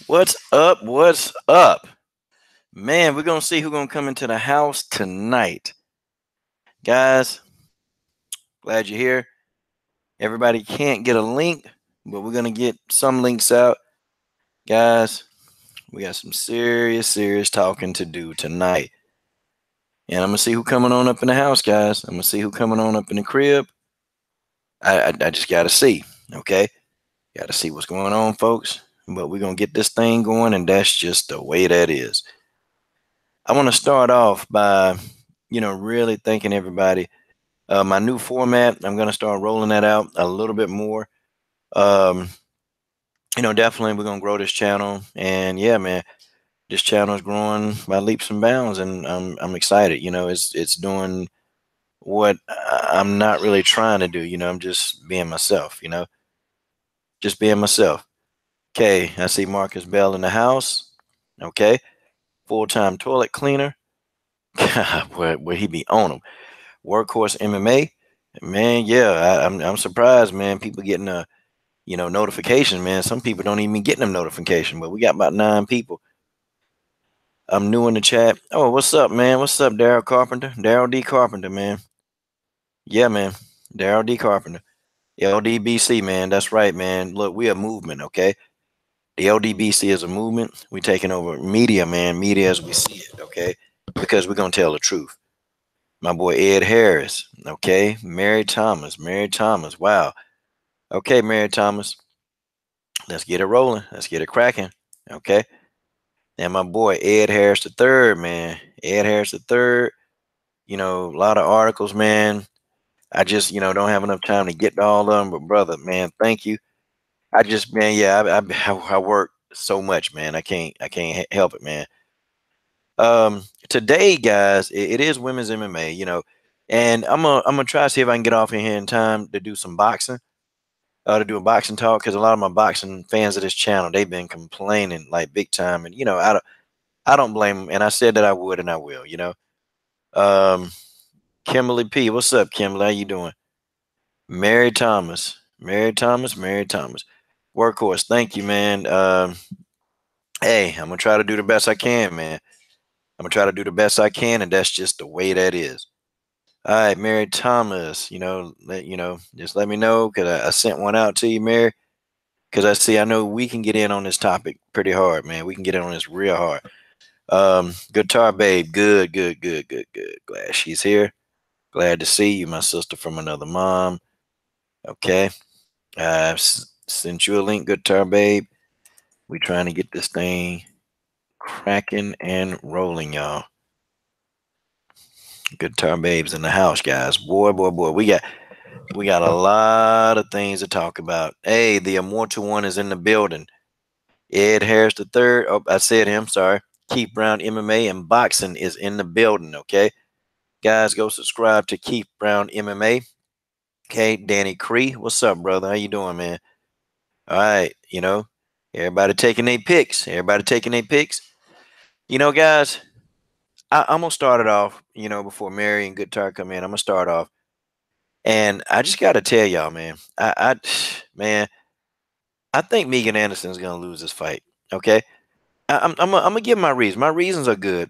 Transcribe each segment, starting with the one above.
What's up? What's up? Man, we're gonna see who's gonna come into the house tonight. Guys, glad you're here. Everybody can't get a link, but we're gonna get some links out. Guys, we got some serious talking to do tonight. And I'm gonna see who coming on up in the house, guys. I'm gonna see who coming on up in the crib. I just gotta see. Okay? Gotta see what's going on, folks. But we're gonna get this thing going, and that's just the way that is. I want to start off by, really thanking everybody. My new format, I'm going to start rolling that out a little bit more. Um, definitely we're going to grow this channel. And yeah, man, this channel is growing by leaps and bounds. And I'm excited. It's doing what I'm not really trying to do. I'm just being myself, just being myself. Okay, I see Marcus Bell in the house. Okay, full-time toilet cleaner. God, where he be on him? Workhorse MMA, man. Yeah, I'm surprised, man. People getting a notification, man. Some people don't even get them notification, but we got about 9 people. I'm new in the chat. Oh, what's up, man? What's up, Daryl Carpenter? Daryl D. Carpenter, man. Yeah, man. Daryl D. Carpenter. LDBC, man. That's right, man. Look, we a movement, okay? The LDBC is a movement. We taking over media, man. Media as we see it, okay? Because we're gonna tell the truth. My boy Ed Harris, okay? Mary Thomas, Mary Thomas. Wow. Okay, Mary Thomas. Let's get it rolling. Let's get it cracking. Okay. And my boy Ed Harris the third, man. Ed Harris the third. A lot of articles, man. I just, don't have enough time to get to all of them. But brother, man, thank you. I just, man, yeah, I work so much, man. I can't help it, man. Today, guys, it is women's MMA, and I'm gonna try to see if I can get off in here in time to do some boxing. To do a boxing talk because a lot of my boxing fans of this channel they've been complaining like big time, and I don't blame them. And I said that I would, and I will. Um, Kimberly P, what's up, Kimberly? How you doing? Mary Thomas, Mary Thomas, Mary Thomas, workhorse. Thank you, man. Hey, I'm gonna try to do the best I can, man. I'm gonna try to do the best I can, and that's just the way that is. All right, Mary Thomas. Just let me know because I sent one out to you, Mary. Because I know we can get in on this topic pretty hard, man. We can get in on this real hard. Guitar Babe, good, good, good, good, good. Glad she's here. Glad to see you, my sister from another mom. Okay. Sent you a link, Guitar Babe. We trying to get this thing cracking and rolling, y'all. Guitar Babe's in the house, guys. Boy, boy, boy. We got a lot of things to talk about. Hey, the immortal one is in the building. Ed Harris the third. Oh, I said him. Sorry. Keith Brown MMA and boxing is in the building. Okay, guys, go subscribe to Keith Brown MMA. Okay, Danny Cree, what's up, brother? How you doing, man? All right, everybody taking their picks. Everybody taking their picks. Guys, I'm gonna start it off. Before Mary and Guitar come in, I'm gonna start off, and I just gotta tell y'all, man. Man, I think Megan Anderson's gonna lose this fight. Okay, I'm gonna give my reasons. My reasons are good.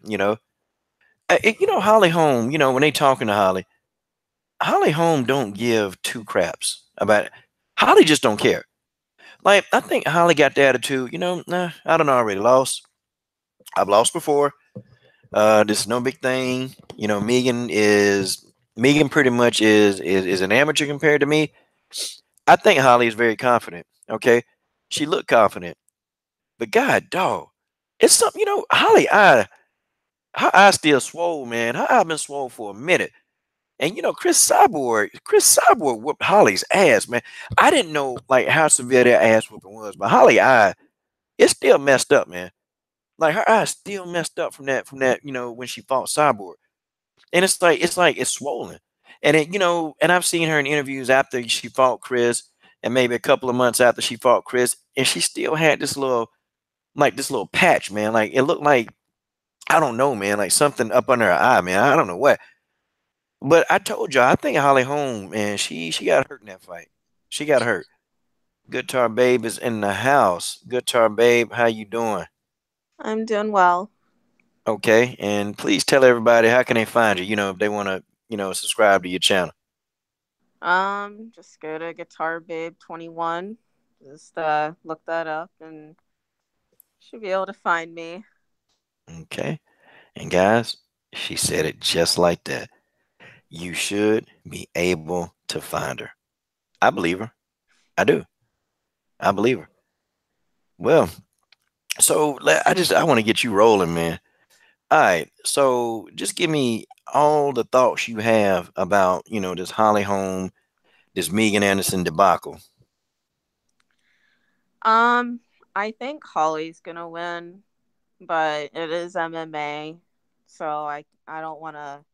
Holly Holm. When they talking to Holly Holm don't give two craps about it. Holly just don't care. Like I think Holly got the attitude. Nah, I don't know. I already lost. I've lost before. This is no big thing. Megan pretty much is an amateur compared to me. I think Holly is very confident. Okay, she looked confident, but God, dog, it's something. Holly her eye still swole, man. Her eye been swole for a minute. And Chris Cyborg whooped Holly's ass, man. I didn't know like how severe that ass whooping was, but Holly eye, it's still messed up, man. Like her eye still messed up from that, when she fought Cyborg. And it's like it's swollen. And I've seen her in interviews after she fought Chris, and maybe a couple of months after she fought Chris, and she still had this little patch, man. Like it looked like, I don't know, man, like something up under her eye, man. I don't know what. But I told y'all, I think Holly Holm, man, she got hurt in that fight. She got hurt. Guitar Babe is in the house. Guitar Babe, how you doing? I'm doing well. Okay, and please tell everybody how can they find you. If they want to, subscribe to your channel. Just go to Guitar Babe 21. Just look that up and should be able to find me. Okay, and guys, she said it just like that. You should be able to find her. I believe her. I do. I believe her. Well, so I want to get you rolling, man. All right, so just give me all the thoughts you have about this Holly Holm, this Megan Anderson debacle. Um, I think Holly's gonna win, but it is MMA, so I don't want to.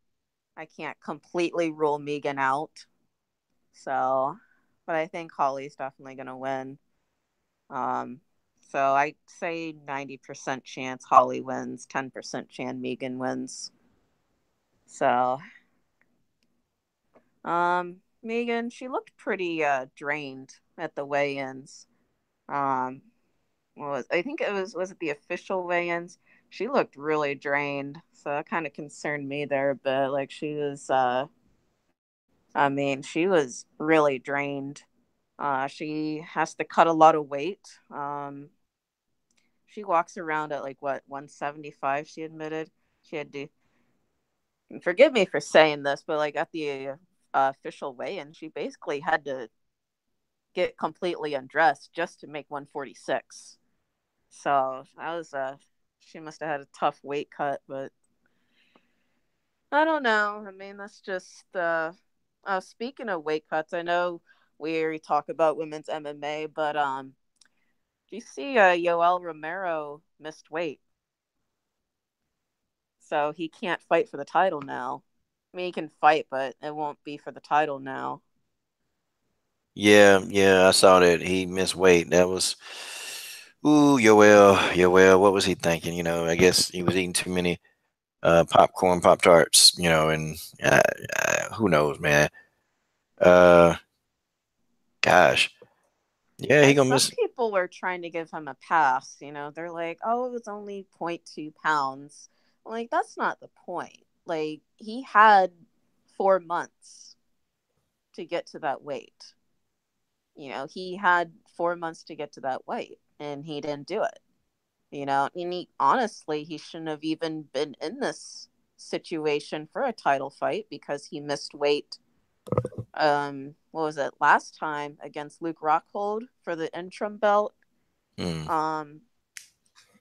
I can't completely rule Megan out. So, but I think Holly's definitely gonna win. Um, so I say 90% chance Holly wins, 10% chance Megan wins. So Megan, she looked pretty drained at the weigh-ins. Um, I think it was it the official weigh-ins? She looked really drained, so that kind of concerned me there a bit. Like she was, I mean, she was really drained. She has to cut a lot of weight. She walks around at like what 175. She admitted she had to. Forgive me for saying this, but like at the official weigh-in, she basically had to get completely undressed just to make 146. So that was she must have had a tough weight cut, but I don't know. I mean, that's just speaking of weight cuts, I know we already talk about women's MMA, but do you see Yoel Romero missed weight, so he can't fight for the title now. I mean, he can fight, but it won't be for the title now. Yeah, yeah, I saw that he missed weight. That was, ooh, Yoel, Yoel. What was he thinking? I guess he was eating too many popcorn, pop tarts. And who knows, man. Uh, Gosh, yeah, he gonna Some miss. people were trying to give him a pass. They're like, "Oh, it was only 0.2 pounds." I'm like, that's not the point. Like, he had 4 months to get to that weight. He had 4 months to get to that weight, and he didn't do it. And honestly, he shouldn't have even been in this situation for a title fight because he missed weight. What was it last time against Luke Rockhold for the interim belt? Mm, Um,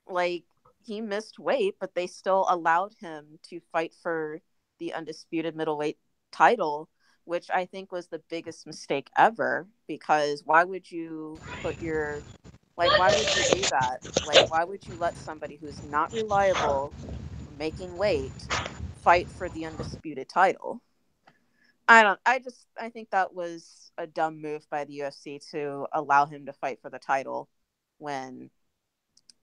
like he missed weight, but they still allowed him to fight for the undisputed middleweight title, which I think was the biggest mistake ever. Because why would you put your why would you do that? Like, why would you let somebody who's not reliable making weight fight for the undisputed title? I think that was a dumb move by the UFC to allow him to fight for the title when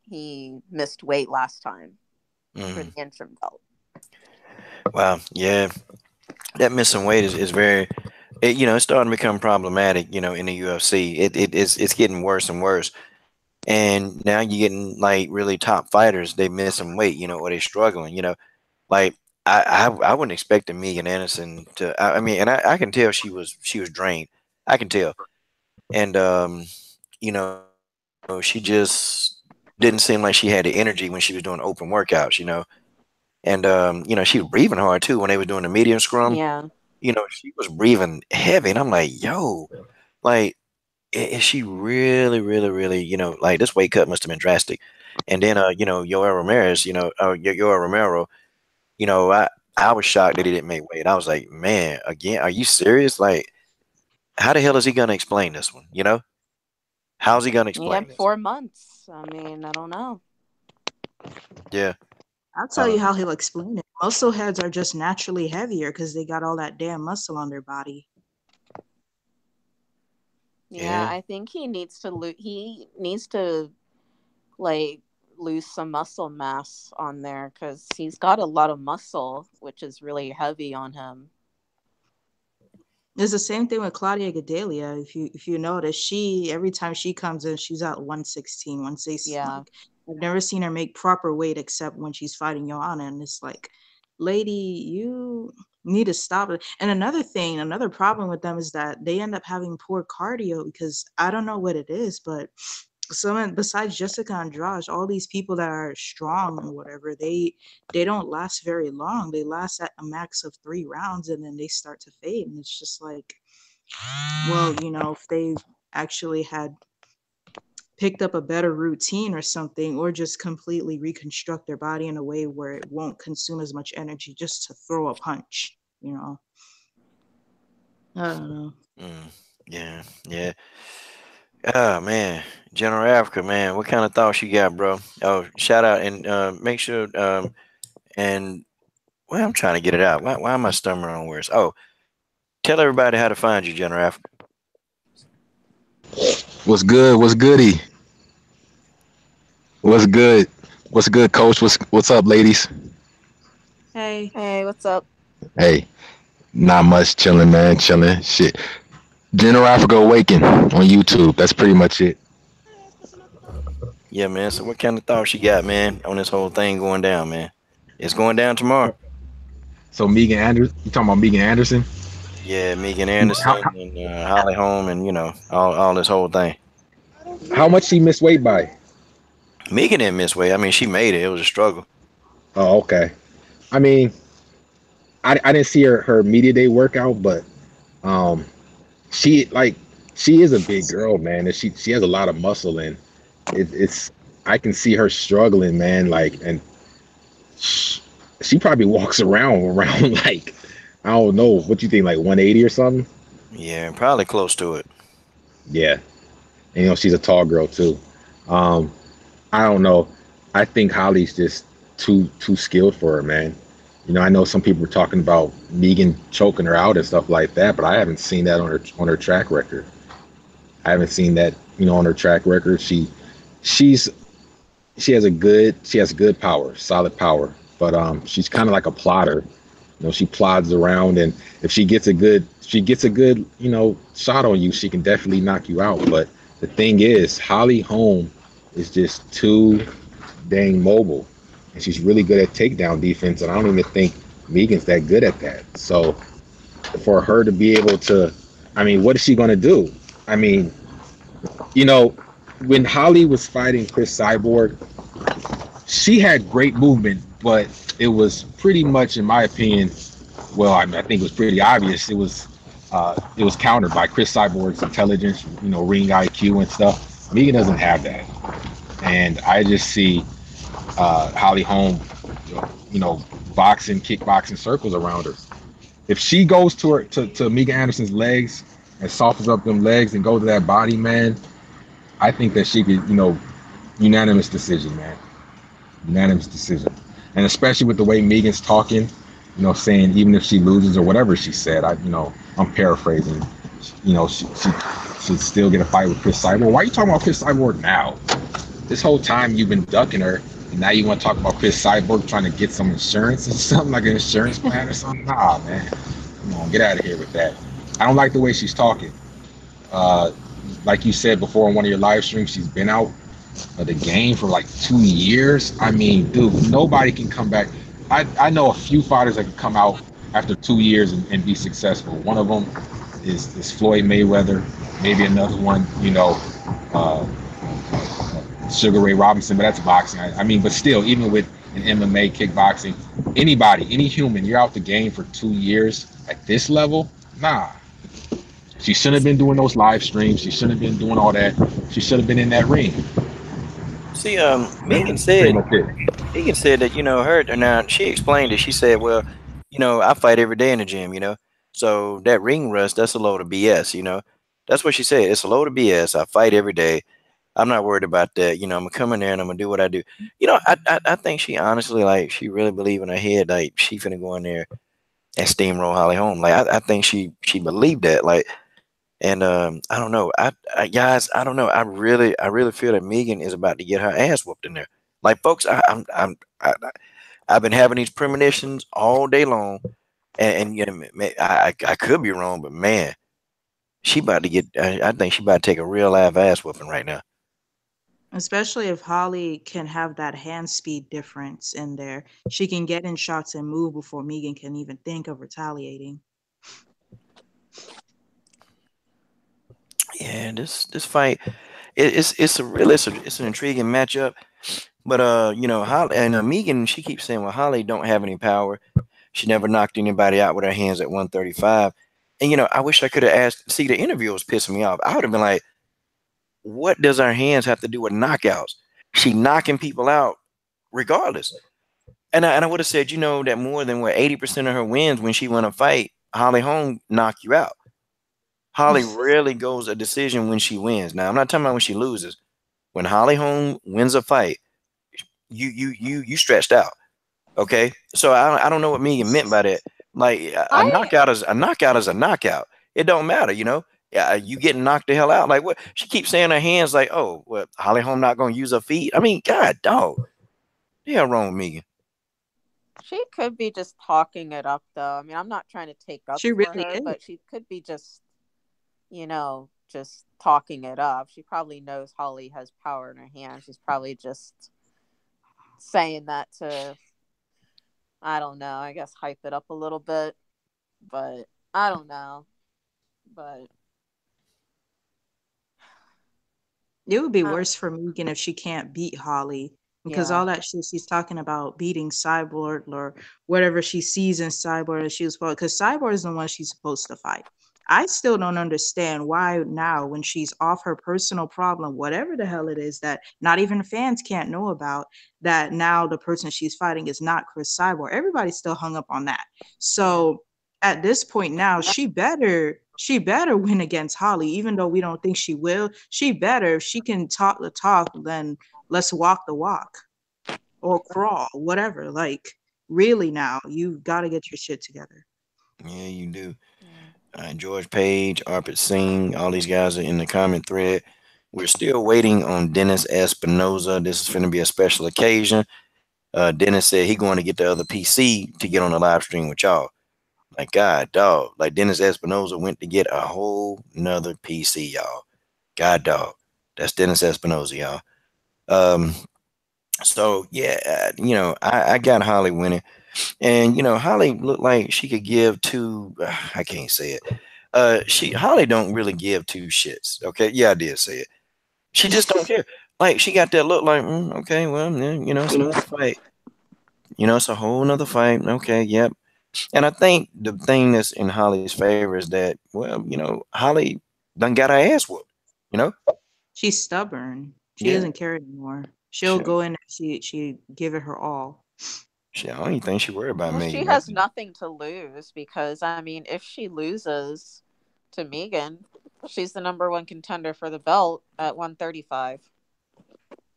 he missed weight last time for mm. the interim belt. Wow, yeah, that missing weight is very. It's starting to become problematic. In the UFC, it's getting worse and worse. And now you're getting like really top fighters. They missing weight. Or they struggling. Like I wouldn't expect a Megan Anderson to. I mean, and I can tell she was drained. I can tell. And she just didn't seem like she had the energy when she was doing open workouts. And she was breathing hard too when they were doing the medium scrum. Yeah. She was breathing heavy, and I'm like, yo, like, is she really, really, really, like this weight cut must have been drastic. And then, Yoel Ramirez, Yoel Romero, you know, I I was shocked that he didn't make weight. I was like, man, again, are you serious? Like, how the hell is he gonna explain this one? How's he gonna Yep, explain this? 4 months. I mean, I don't know. Yeah. I'll tell you Um, how he'll explain it. Muscle heads are just naturally heavier because they got all that damn muscle on their body. Yeah, yeah. I think he needs to like lose some muscle mass on there because he's got a lot of muscle, which is really heavy on him. It's the same thing with Claudia Gadelia. If you notice, she every time she comes in, she's at 116, 116. Yeah. Like I've never seen her make proper weight except when she's fighting Joanna, and it's like, lady, you need to stop it. And another thing, another problem with them is that they end up having poor cardio because I don't know what it is, but someone besides Jessica Andrade, all these people that are strong or whatever, they don't last very long. They last at a max of 3 rounds and then they start to fade. And it's just like, well, if they actually had picked up a better routine or something, or just completely reconstruct their body in a way where it won't consume as much energy just to throw a punch. I don't know. Yeah, yeah. Oh man, General Africa, man, what kind of thoughts you got, bro? Oh, shout out and make sure and well, I'm trying to get it out. Why am I stumbling on words? Oh, tell everybody how to find you, General Africa. What's good? What's goody? What's good? What's good, coach? What's up, ladies? Hey, Hey, what's up? Hey, not much, chilling, man, chilling. Shit. General Africa Awaken on YouTube. That's pretty much it. Yeah, man. So what kind of thoughts you got, man, on this whole thing going down, man? It's going down tomorrow. So Megan Anderson, you talking about Megan Anderson? Yeah, Megan How, Anderson how, and Holly Holm and all this whole thing. how much she missed weight by? Megan didn't miss weight. I mean, she made it. It was a struggle. Oh, okay. I mean, I didn't see her media day workout, but um, she like she is a big girl, man, and she has a lot of muscle, and it's I can see her struggling, man. Like, and she probably walks around like I don't know what you think, like 180 or something. Yeah, probably close to it. Yeah, and she's a tall girl too. Um, I don't know. I think Holly's just too skilled for her, man. I know some people were talking about Megan choking her out and stuff like that, but I haven't seen that on her track record. I haven't seen that, on her track record. She's she has good power, solid power, but she's kind of like a plotter. She plods around, and if she gets a good, shot on you, she can definitely knock you out. But the thing is, Holly Holm is just too dang mobile, and she's really good at takedown defense. And I don't even think Megan's that good at that. So for her to be able to, I mean, what is she going to do? I mean, you know, when Holly was fighting Chris Cyborg, she had great movement, but it was pretty much, in my opinion, well, I think it was pretty obvious. It was countered by Chris Cyborg's intelligence, ring IQ and stuff. Megan doesn't have that, and I just see Holly Holm, boxing, kickboxing circles around her. If she goes to Megan Anderson's legs and softens up them legs and go to that body, man, I think that she could, unanimous decision, man. Unanimous decision. And especially with the way Megan's talking, saying even if she loses or whatever she said, I'm paraphrasing, she should still get a fight with Chris Cyborg. Why are you talking about Chris Cyborg now? This whole time you've been ducking her, and now you want to talk about Chris Cyborg trying to get some insurance or something, like an insurance plan or something? Nah, man. Come on, get out of here with that. I don't like the way she's talking. Like you said before on one of your live streams, she's been out of the game for like 2 years. I mean, dude, nobody can come back. I know a few fighters that can come out after 2 years and be successful. One of them is Floyd Mayweather. Maybe another one, uh, Sugar Ray Robinson, but that's boxing. I mean, but still, even with an MMA, kickboxing, anybody, any human, you're out the game for 2 years at this level? Nah. She shouldn't have been doing those live streams. She shouldn't have been doing all that. She should have been in that ring. See, Pretty much it. Megan said that her now she explained it. She said, well, I fight every day in the gym, so that ring rust, that's a load of BS, that's what she said. It's a load of BS. I fight every day. I'm not worried about that. I'm gonna come in there and I'm gonna do what I do. I think she honestly, like, she really believe in her head, like, she finna go in there and steamroll Holly Holm. Like, I think she believed that. Like, and I don't know. Guys, I don't know. I really feel that Megan is about to get her ass whooped in there. Like, folks, I've been having these premonitions all day long, And you know, I could be wrong, but man, she about to get. I think she about to take a real live ass whooping right now. Especially if Holly can have that hand speed difference in there. She can get in shots and move before Megan can even think of retaliating. Yeah, this fight, it's a real it's an intriguing matchup. But you know, Holly and Megan, she keeps saying, well, Holly don't have any power. She never knocked anybody out with her hands at 135. And you know, I wish I could have asked. See, the interview was pissing me off. I would have been like, what does her hands have to do with knockouts? She knocking people out regardless. And I would have said, you know, that more than what 80% of her wins when she won a fight, Holly Holm knock you out. Holly rarely goes a decision when she wins. Now I'm not talking about when she loses. When Holly Holm wins a fight, you stretched out. Okay, so I don't know what Megan meant by that. Like a I knockout is a knockout is a knockout. It don't matter, you know. Yeah, you getting knocked the hell out. Like what? She keeps saying her hands like, oh, what? Holly Holm not gonna use her feet. I mean, God, dog, the hell wrong with Megan? She could be just talking it up, though. I mean, I'm not trying to take up She for really her, is. but she could be just, just talking it up. She probably knows Holly has power in her hand. She's probably just saying that to, I don't know, I guess hype it up a little bit, but I don't know. But It would be I, worse for Megan if she can't beat Holly because yeah, all that shit she's talking about beating Cyborg or whatever she sees in Cyborg that she was supposed because Cyborg is the one she's supposed to fight. I still don't understand why now when she's off her personal problem, whatever the hell it is that not even fans can't know about, that now the person she's fighting is not Chris Cyborg. Everybody's still hung up on that. yeah. So at this point now, she better win against Holly, even though we don't think she will. She better. If she can talk the talk, then let's walk the walk or crawl, whatever. Like really now, you got to get your shit together. Yeah, you do. Yeah. George Page, Arpit Singh, all these guys are in the comment thread. We're still waiting on Dennis Espinoza. This is going to be a special occasion. Dennis said he going to get the other PC to get on the live stream with y'all. Like God, dog. Like Dennis Espinoza went to get a whole nother PC, y'all. God, dog. That's Dennis Espinoza, y'all. Um. So yeah, you know, I got Holly winning, and you know, Holly looked like she could give two. I can't say it. She Holly don't really give two shits. Okay, yeah, I did say it. She just don't care. Like she got that look like, okay, well, yeah, you know, it's another fight. You know, it's a whole nother fight. Okay, yep. And I think the thing that's in Holly's favor is that, well, you know, Holly done got her ass whooped. You know, She's stubborn. She yeah. doesn't care anymore. She'll She, go in and she give it her all. I don't even think she worried about Well, she Megan. has nothing to lose because, I mean, if she loses to Megan, she's the number one contender for the belt at 135.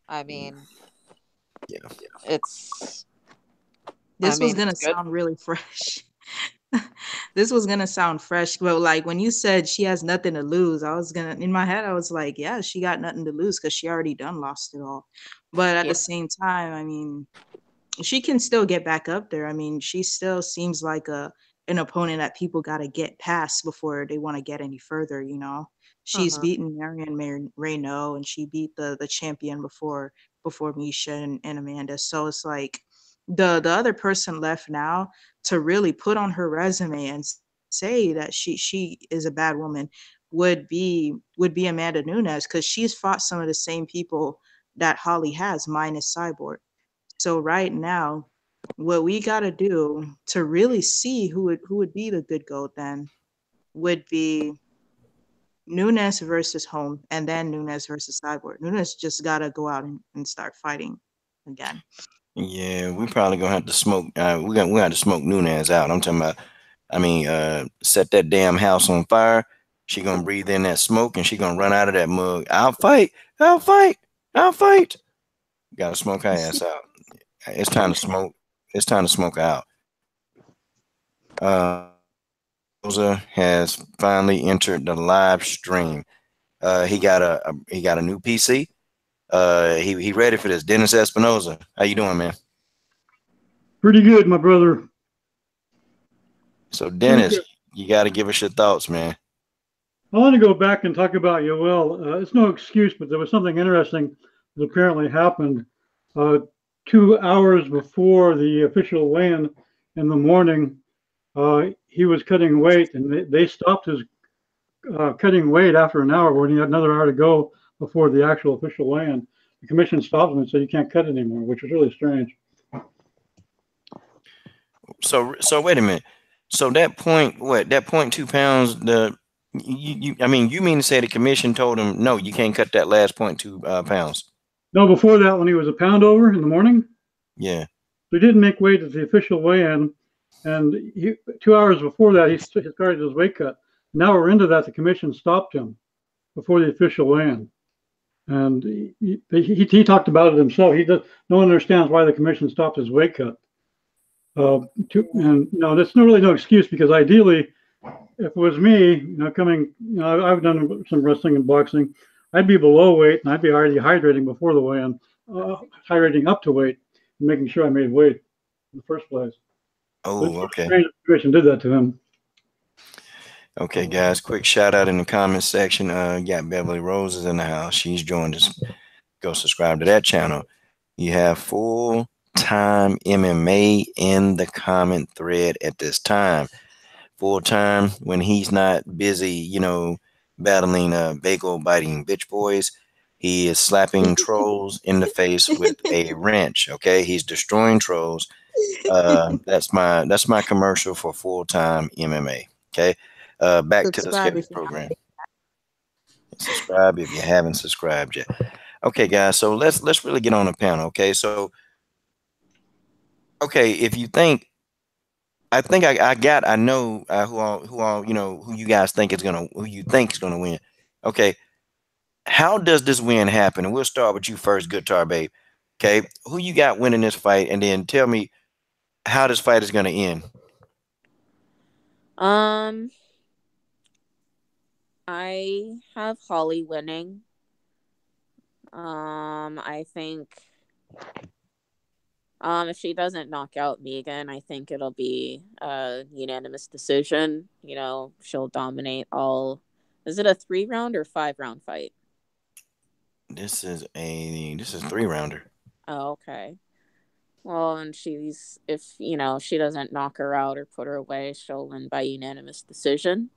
I mean, Yeah. it's, I This was mean, gonna it's good. sound really fresh. This was gonna sound fresh, but like when you said she has nothing to lose, I was gonna in my head I was like, yeah, she got nothing to lose because she already done lost it all. But at Yeah. the same time, I mean, she can still get back up there. I mean, she still seems like a an opponent that people got to get past before they want to get any further. You know, she's Uh-huh. beaten Marion Reynaud and she beat the champion before Misha and Amanda. So it's like the other person left now to really put on her resume and say that she is a bad woman would be Amanda Nunes because she's fought some of the same people that Holly has minus Cyborg. So right now, what we got to do to really see who would be the good goat then would be Nunes versus Home, and then Nunes versus Cyborg. Nunes just got to go out and start fighting again. Yeah, we probably gonna have to smoke. We got to smoke Nunez out. I'm talking about. I mean, set that damn house on fire. She gonna breathe in that smoke and she gonna run out of that mug. I'll fight. I'll fight. I'll fight. Gotta smoke her ass out. It's time to smoke. It's time to smoke her out. Rosa has finally entered the live stream. He got a new PC. He ready for this. Dennis Espinoza. How you doing, man? Pretty good, my brother. So Pretty Dennis, good. you got to give us your thoughts, man. I want to go back and talk about Yoel. It's no excuse, but there was something interesting that apparently happened. Uh, 2 hours before the official weigh-in in the morning, he was cutting weight, and they stopped his cutting weight after an hour when he had another hour to go before the actual official weigh-in. The commission stopped him and said you can't cut anymore, which was really strange. So wait a minute. So that point, what, that 0.2 pounds, I mean, you mean to say the commission told him, no, you can't cut that last 0.2 pounds? No, before that, when he was a pound over in the morning, Yeah. so he didn't make weight at the official weigh-in, and 2 hours before that, he started his weight cut. Now we're into that. The commission stopped him before the official weigh-in, and he talked about it himself. No one understands why the commission stopped his weight cut. And that's really no excuse, because ideally, if it was me, I've done some wrestling and boxing, I'd be below weight and I'd be already hydrating before the weigh-in, hydrating up to weight, and making sure I made weight in the first place. Oh, okay. The commission did that to him. Okay, guys, quick shout out in the comment section. Got Beverly Rose is in the house. She's joined us. Go subscribe to that channel. You have full time MMA in the comment thread at this time. Full time when he's not busy, battling bagel biting bitch boys. He is slapping trolls in the face with a wrench. Okay, he's destroying trolls. That's my commercial for full time MMA. Okay, back to the Subscribe scheduled if you program. Subscribe if you haven't subscribed yet. Okay, guys. So let's really get on the panel. Okay, so if you think, I think I know who you guys think who you think is gonna win. Okay, how does this win happen? And we'll start with you first, Guitar Babe. Okay, who you got winning this fight, and then tell me how this fight is gonna end. I have Holly winning. I think if she doesn't knock out Megan, I think it'll be a unanimous decision. She'll dominate all. Is it a 3-round or 5-round fight? This is 3-rounder. Oh, okay. Well, and if she doesn't knock her out or put her away, she'll win by unanimous decision.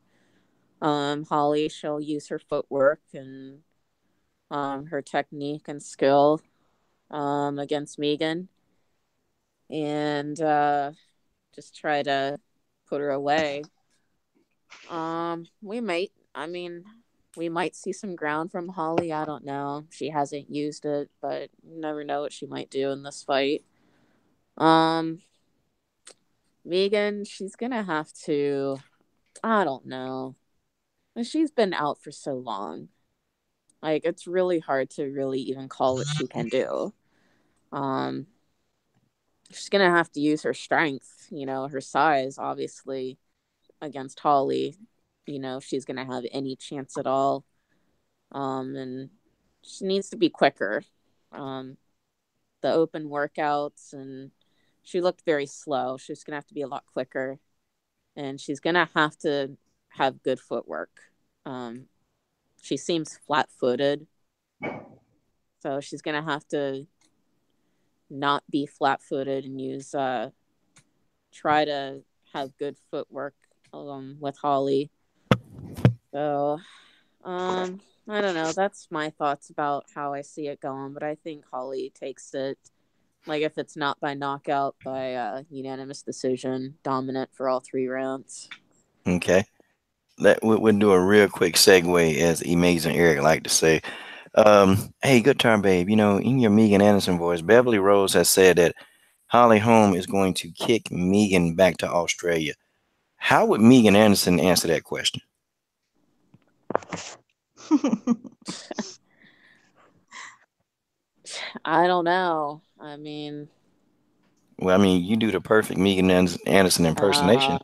Holly, she'll use her footwork and her technique and skill against Megan, and just try to put her away. We might see some ground from Holly. I don't know. She hasn't used it, but you never know what she might do in this fight. Megan, she's gonna have to, I don't know. She's been out for so long. Like, it's really hard to really even call what she can do. She's gonna have to use her strength, her size, obviously, against Holly. If she's gonna have any chance at all. And she needs to be quicker. The open workouts, and she looked very slow. She's gonna have to be a lot quicker, and she's gonna have to have good footwork. She seems flat-footed, so she's gonna have to not be flat-footed and try to have good footwork with Holly. So I don't know, that's my thoughts about how I see it going, but I think Holly takes it, like, if it's not by knockout, by unanimous decision, dominant for all 3 rounds. Okay, we'll do a real quick segue, as Amazing Eric like to say. Hey, good turn, babe. In your Megan Anderson voice, Beverly Rose has said that Holly Holm is going to kick Megan back to Australia. How would Megan Anderson answer that question? I don't know. Well, you do the perfect Megan Anderson impersonation.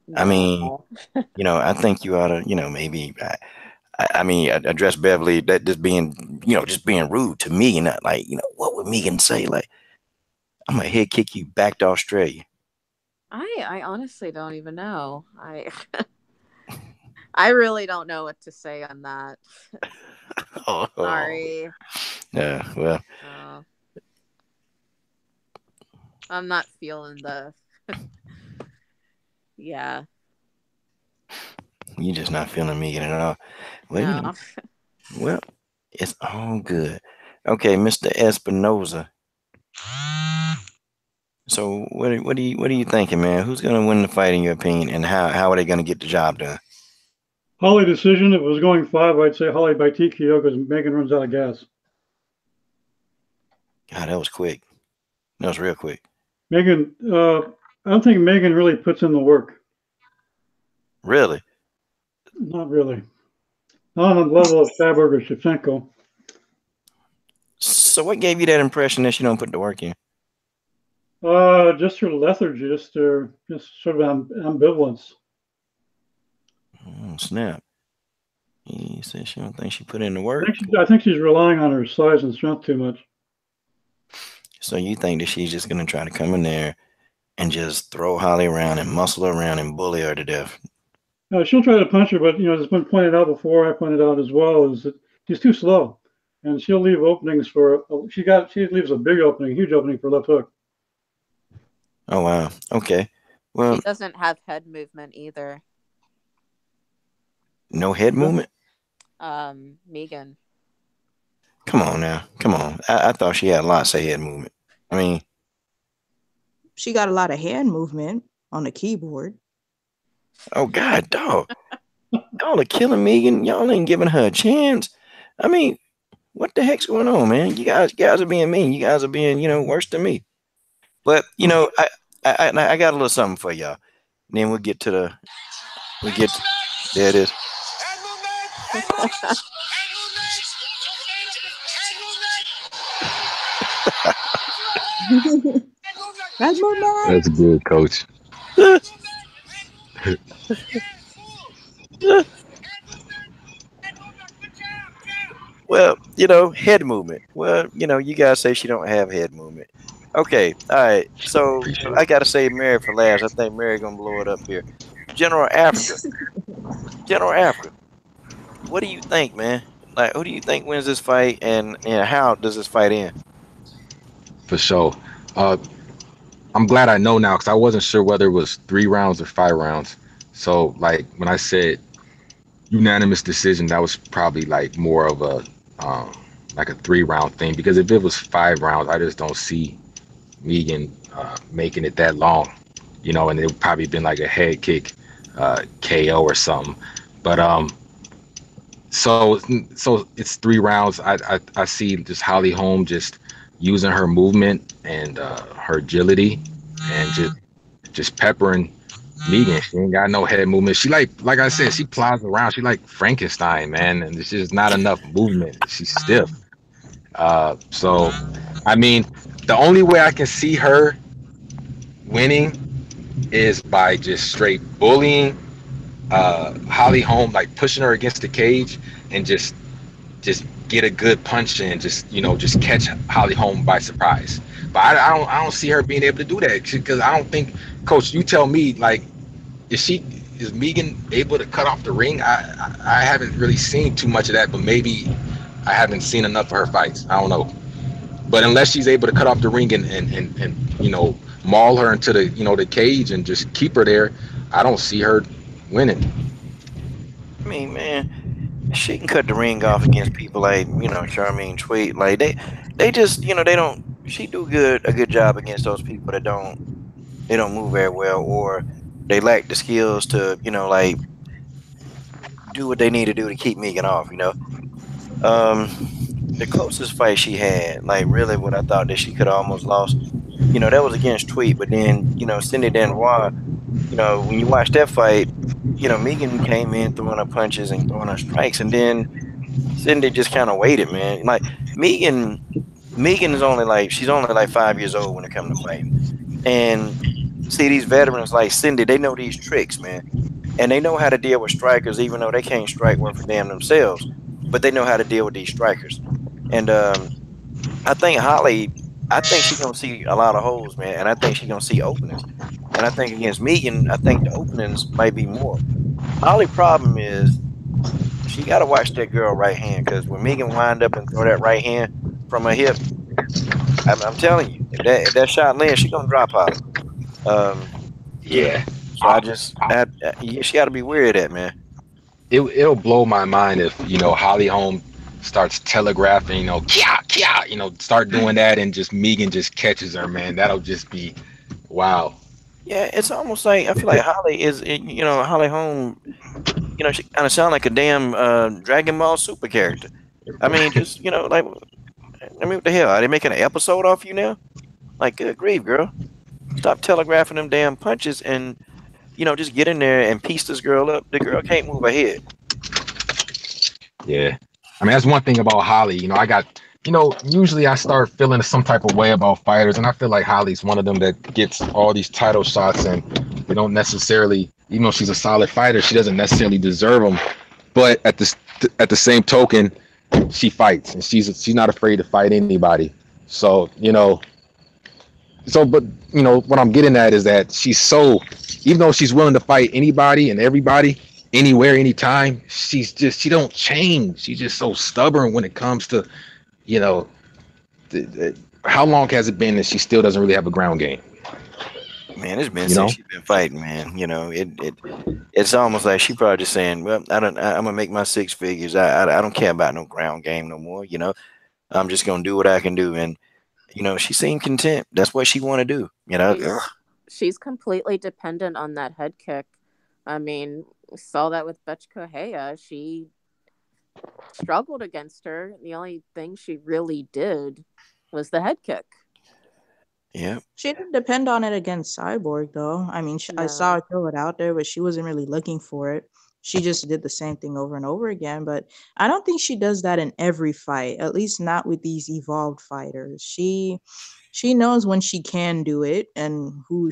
No. I think you ought to, maybe, address Beverly that just being rude to me, and not like, what would Megan say? Like, I'm gonna head kick you back to Australia. I honestly don't even know. I really don't know what to say on that. Oh, Sorry. yeah. Well, Uh, I'm not feeling the yeah. you just not feeling Megan at all. Well, you know, No. well, it's all good. Okay, Mr. Espinoza. So what are you thinking, man? Who's gonna win the fight in your opinion, and how are they gonna get the job done? Holly decision. If it was going 5, I'd say Holly by TKO because Megan runs out of gas. God, that was quick. That was real quick. Megan, I don't think Megan really puts in the work. Really? Not really. Not on the level of Cyborg or Shevchenko. So what gave you that impression that she don't put the work in? Just her lethargy, just her, just sort of ambivalence. Oh, snap. He said she don't think she put in the I work. think, I think she's relying on her size and strength too much. So you think that she's just gonna try to come in there and just throw Holly around and muscle her around and bully her to death? She'll try to punch her, but it's been pointed out before. I pointed out as well is that she's too slow, and she'll leave openings for. She leaves a big opening, huge opening for left hook. Oh wow. Okay. Well, She doesn't have head movement either. no head movement? Megan. Come on now. Come on. I thought she had lots of head movement. I mean, She got a lot of hand movement on the keyboard. oh God, dog. Y'all are killing Megan. Y'all ain't giving her a chance. I mean, what the heck's going on, man? You guys are being mean. You guys are being, worse than me. But I got a little something for y'all. Then we'll get to the we get to, there it is. Red movement. That's good, coach. Well, head movement. Well, you guys say she don't have head movement. Okay, all right. So Appreciate I it. gotta say Mary for last. I think Mary gonna blow it up here. General Africa. General Africa. What do you think, man? Like, who do you think wins this fight, and how does this fight end? For sure. Uh, I'm glad I know now because I wasn't sure whether it was 3 rounds or 5 rounds. So, like, when I said unanimous decision, that was probably like more of um, like a 3 round thing because if it was 5 rounds, I just don't see Megan making it that long, and it would probably been like a head kick, KO or something. But so so it's 3 rounds. I see just Holly Holm just using her movement and her agility and just peppering Megan. She ain't got no head movement. She like I said, she plows around. She like Frankenstein, man, and there's just not enough movement. She's stiff. So I mean, the only way I can see her winning is by just straight bullying Holly Holm, like pushing her against the cage and just get a good punch in, just catch Holly Holm by surprise. But I don't see her being able to do that because I don't think, Coach, you tell me, like, is Megan able to cut off the ring? I haven't really seen too much of that, but maybe I haven't seen enough of her fights. I don't know. But unless she's able to cut off the ring and maul her into the cage and just keep her there, I don't see her winning. I mean, man, she can cut the ring off against people like Charmaine Tweet. Like they just they don't. She do a good job against those people that don't move very well, or they lack the skills to like do what they need to do to keep Megan off. Um, the closest fight she had, like really what I thought that she could have almost lost, that was against Tweet. But then Cindy Denoir, when you watch that fight, Megan came in throwing her punches and throwing her strikes, and then Cindy just kind of waited, man. Like Megan is she's only like 5 years old when it comes to fighting, and see these veterans like Cindy, they know these tricks, man, and they know how to deal with strikers, even though they can't strike worth a damn themselves, but they know how to deal with these strikers, and I think Holly, I think she's gonna see a lot of holes, man, and I think she's gonna see openings. And I think against Megan, I think the openings might be more. Holly problem is she got to watch that girl right hand because when Megan wind up and throw that right hand from her hip, I'm telling you, if that shot lands, she gonna drop Holly. Um, Yeah. so yeah, she got to be wary of that, man. It'll blow my mind if Holly Holm starts telegraphing, kia kia, start doing that, and just Megan just catches her, man. That'll just be wow. Yeah, it's almost like I feel like Holly is, Holly Holm. She kind of sound like a damn Dragon Ball Super character. I mean, just like, I mean, what the hell? Are they making an episode off you now? Like, good grief, girl! Stop telegraphing them damn punches and just get in there and piece this girl up. The girl can't move her head. Yeah. I mean, that's one thing about Holly. Usually I start feeling some type of way about fighters, and I feel like Holly's one of them that gets all these title shots, and they don't necessarily, even though she's a solid fighter, she doesn't necessarily deserve them. But at the same token, she fights, and she's not afraid to fight anybody. So but what I'm getting at is that even though she's willing to fight anybody and everybody, anywhere, anytime, she don't change. She's just so stubborn when it comes to, you know, how long has it been that she still doesn't really have a ground game? Man, it's been You know, since she's been fighting, man. It's almost like she probably just saying, "Well, I'm gonna make my six figures. I don't care about no ground game no more. I'm just gonna do what I can do." And she seemed content. That's what she want to do. Ugh. She's completely dependent on that head kick. I mean, we saw that with Betch Correia. She struggled against her. The only thing she really did was the head kick. Yeah. She didn't depend on it against Cyborg, though. I mean, I saw No. her throw it out there, but she wasn't really looking for it. She just did the same thing over and over again. But I don't think she does that in every fight, at least not with these evolved fighters. She knows when she can do it and who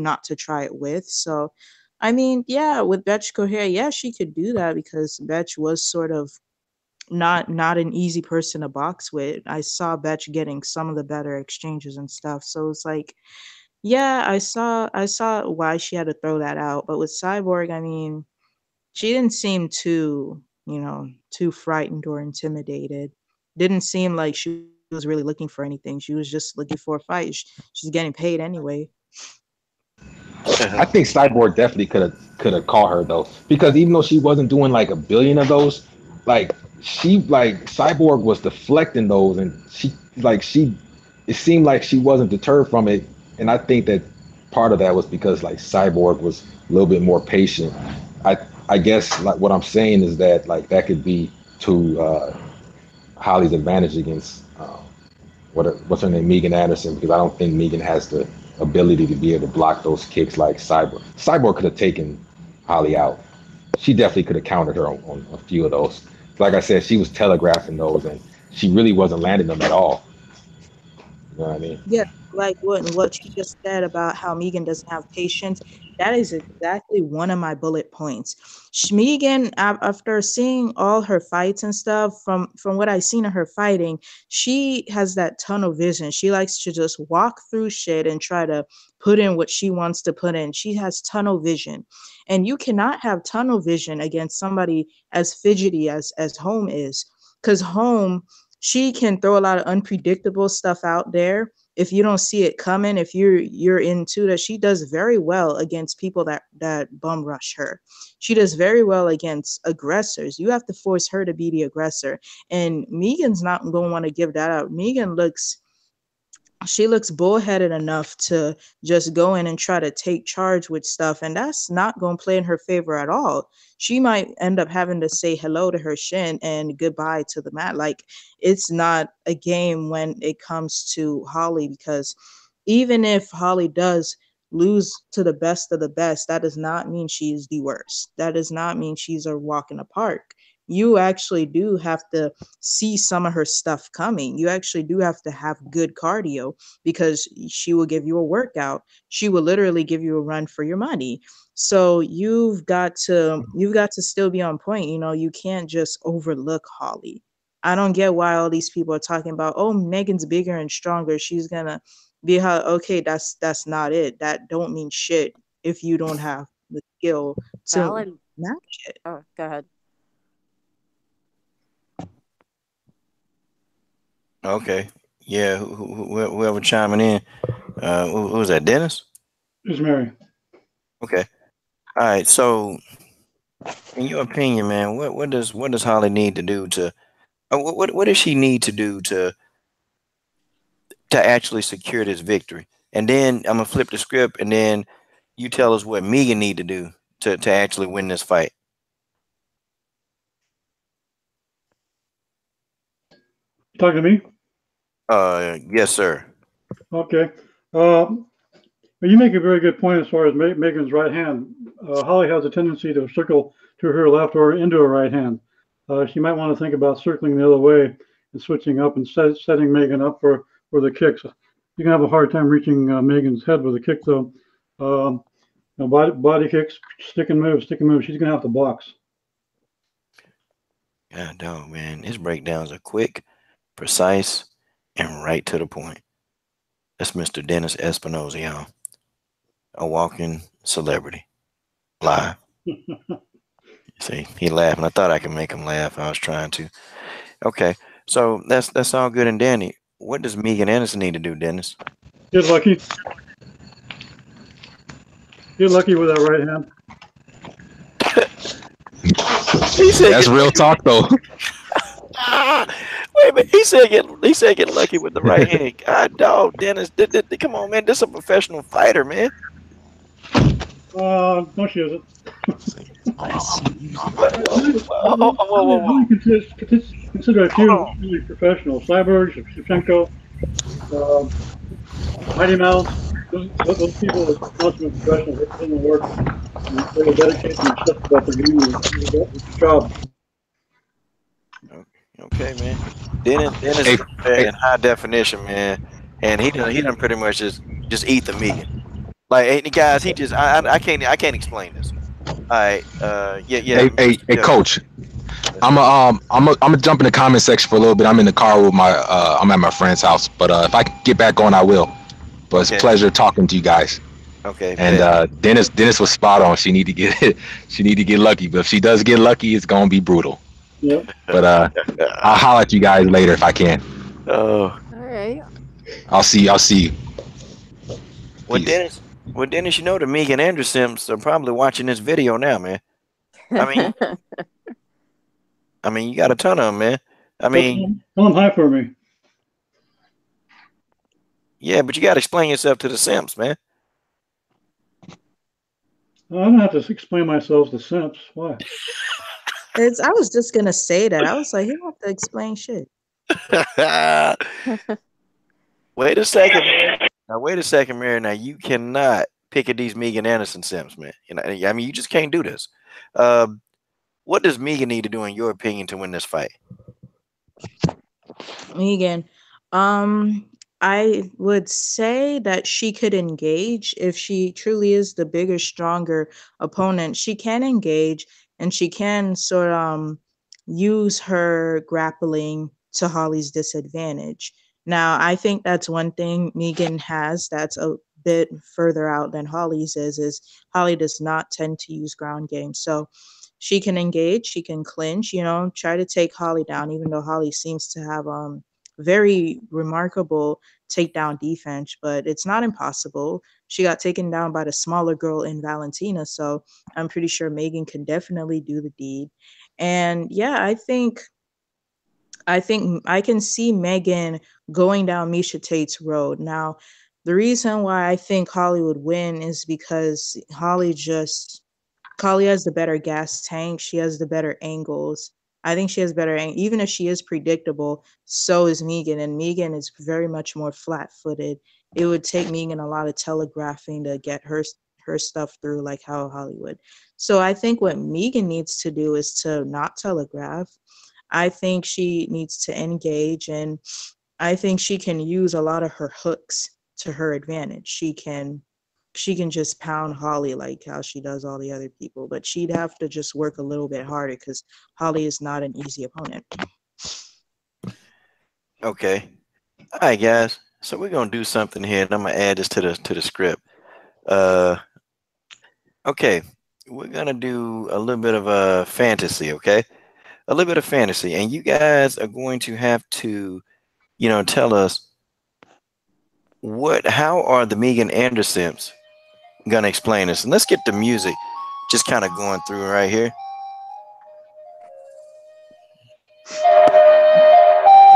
not to try it with. So, I mean, yeah, with Betch Correia, yeah, she could do that because Betch was sort of not an easy person to box with. I saw Betch getting some of the better exchanges and stuff. So it's like, yeah, I saw why she had to throw that out. But with Cyborg, I mean, she didn't seem too frightened or intimidated. Didn't seem like she was really looking for anything. She was just looking for a fight. She's getting paid anyway. I think Cyborg definitely could have caught her though, because even though she wasn't doing like a billion of those, like Cyborg was deflecting those, and it seemed like she wasn't deterred from it, and I think that part of that was because like Cyborg was a little bit more patient. I I guess like what I'm saying is that like that could be to Holly's advantage against what's her name, Megan Anderson, because I don't think Megan has the ability to be able to block those kicks like Cyborg. Cyborg could have taken Holly out. She definitely could have countered her on a few of those. Like I said, she was telegraphing those, and she really wasn't landing them at all. You know what I mean? Yeah, like what you just said about how Megan doesn't have patience. That is exactly one of my bullet points. Megan, after seeing all her fights and stuff, from what I've seen of her fighting, she has that tunnel vision. She likes to just walk through shit and try to put in what she wants to put in. She has tunnel vision, and you cannot have tunnel vision against somebody as fidgety as Home is, because Home, she can throw a lot of unpredictable stuff out there. If you don't see it coming, if you're into that, she does very well against people that bum rush her. She does very well against aggressors. You have to force her to be the aggressor, and Megan's not going to want to give that up. Megan looks bullheaded enough to just go in and try to take charge with stuff, and that's not going to play in her favor at all. She might end up having to say hello to her shin and goodbye to the mat. Like, it's not a game when it comes to Holly, because even if Holly does lose to the best of the best, that does not mean she's the worst. That does not mean she's a walk in the park. You actually do have to see some of her stuff coming. You actually do have to have good cardio, because she will give you a workout. She will literally give you a run for your money. So you've got to still be on point. You can't just overlook Holly. I don't get why all these people are talking about, oh, Megan's bigger and stronger, she's gonna be how okay, that's not it. That don't mean shit if you don't have the skill to Alan, match it. oh, go ahead. Okay. Yeah. Whoever chiming in. Who was that? Dennis. Is Mary. Okay. All right. So, in your opinion, man, what does Holly need to do to what does she need to do to actually secure this victory? And then I'm gonna flip the script, and then you tell us what Megan need to do to actually win this fight. Talking to me? Yes, sir. Okay. Well, you make a very good point as far as Megan's right hand. Holly has a tendency to circle to her left or into her right hand. She might want to think about circling the other way and switching up and setting Megan up for the kicks. You can have a hard time reaching Megan's head with a kick, though. Body kicks, stick and move, stick and move. She's going to have to box. God dog, man. His breakdowns are quick, precise, and right to the point. That's Mr. Dennis Espinosa, y'all. A walking celebrity. Live. See, he laughing. I thought I could make him laugh. I was trying to. Okay. So that's all good and dandy. What does Megan Anderson need to do, Dennis? Get lucky. Get lucky with that right hand. He said That's real talk, though. wait a minute. He said get lucky with the right hand. God dog, Dennis. Come on, man. This is a professional fighter, man. No, she isn't. Whoa. Consider a few really professionals. Cyborg, Shevchenko, Mighty Mouse. Those people are consummate professionals. They put in the work. And they will dedicate themselves to what they're doing with the job. Okay, man. Dennis is in high definition, man, and he done pretty much just eat the Megan. Like, hey, guys, he just I can't explain this. All right, yeah. Hey, coach. I'm a jump in the comment section for a little bit. I'm in the car with my I'm at my friend's house, but if I can get back on, I will. But it's a pleasure talking to you guys. Okay. And Dennis was spot on. She need to get lucky, but if she does get lucky, it's gonna be brutal. Yep. But I'll holler at you guys later if I can. Oh. All right. I'll see you. Well, Dennis, you know the Megan Andersons are probably watching this video now, man. I mean, you got a ton of them, man. Tell them hi for me. Yeah, but you got to explain yourself to the simps, man. Oh, I don't have to explain myself to simps. Why? I was just gonna say that. I was like, he don't have to explain shit. Wait a second. Now, wait a second, Mary. Now, you cannot pick at these Megan Anderson simps, man. You know, I mean, you just can't do this. What does Megan need to do, in your opinion, to win this fight? Megan, I would say that she could engage if she truly is the bigger, stronger opponent. She can engage and she can sort of use her grappling to Holly's disadvantage. Now, I think that's one thing Megan has that's a bit further out than Holly's is Holly does not tend to use ground game. So she can engage, she can clinch, try to take Holly down, even though Holly seems to have very remarkable takedown defense, but it's not impossible. She got taken down by the smaller girl in Valentina, so I'm pretty sure Megan can definitely do the deed. And yeah, I think I can see Megan going down Misha Tate's road. Now, the reason why I think Holly would win is because Holly has the better gas tank. She has the better angles. I think she has better even if she is predictable, so is Megan. And Megan is very much more flat-footed. It would take Megan a lot of telegraphing to get her stuff through, like how Hollywood. So I think what Megan needs to do is to not telegraph. I think she needs to engage, and I think she can use a lot of her hooks to her advantage. She can just pound Holly like how she does all the other people, but she'd have to just work a little bit harder because Holly is not an easy opponent. Okay. All right, guys. So we're gonna do something here, and I'm gonna add this to the script. Uh, okay, we're gonna do a little bit of a fantasy. Okay, a little bit of fantasy, and you guys are going to have to, tell us how are the Megan Andersons gonna explain this, and let's get the music just kind of going through right here.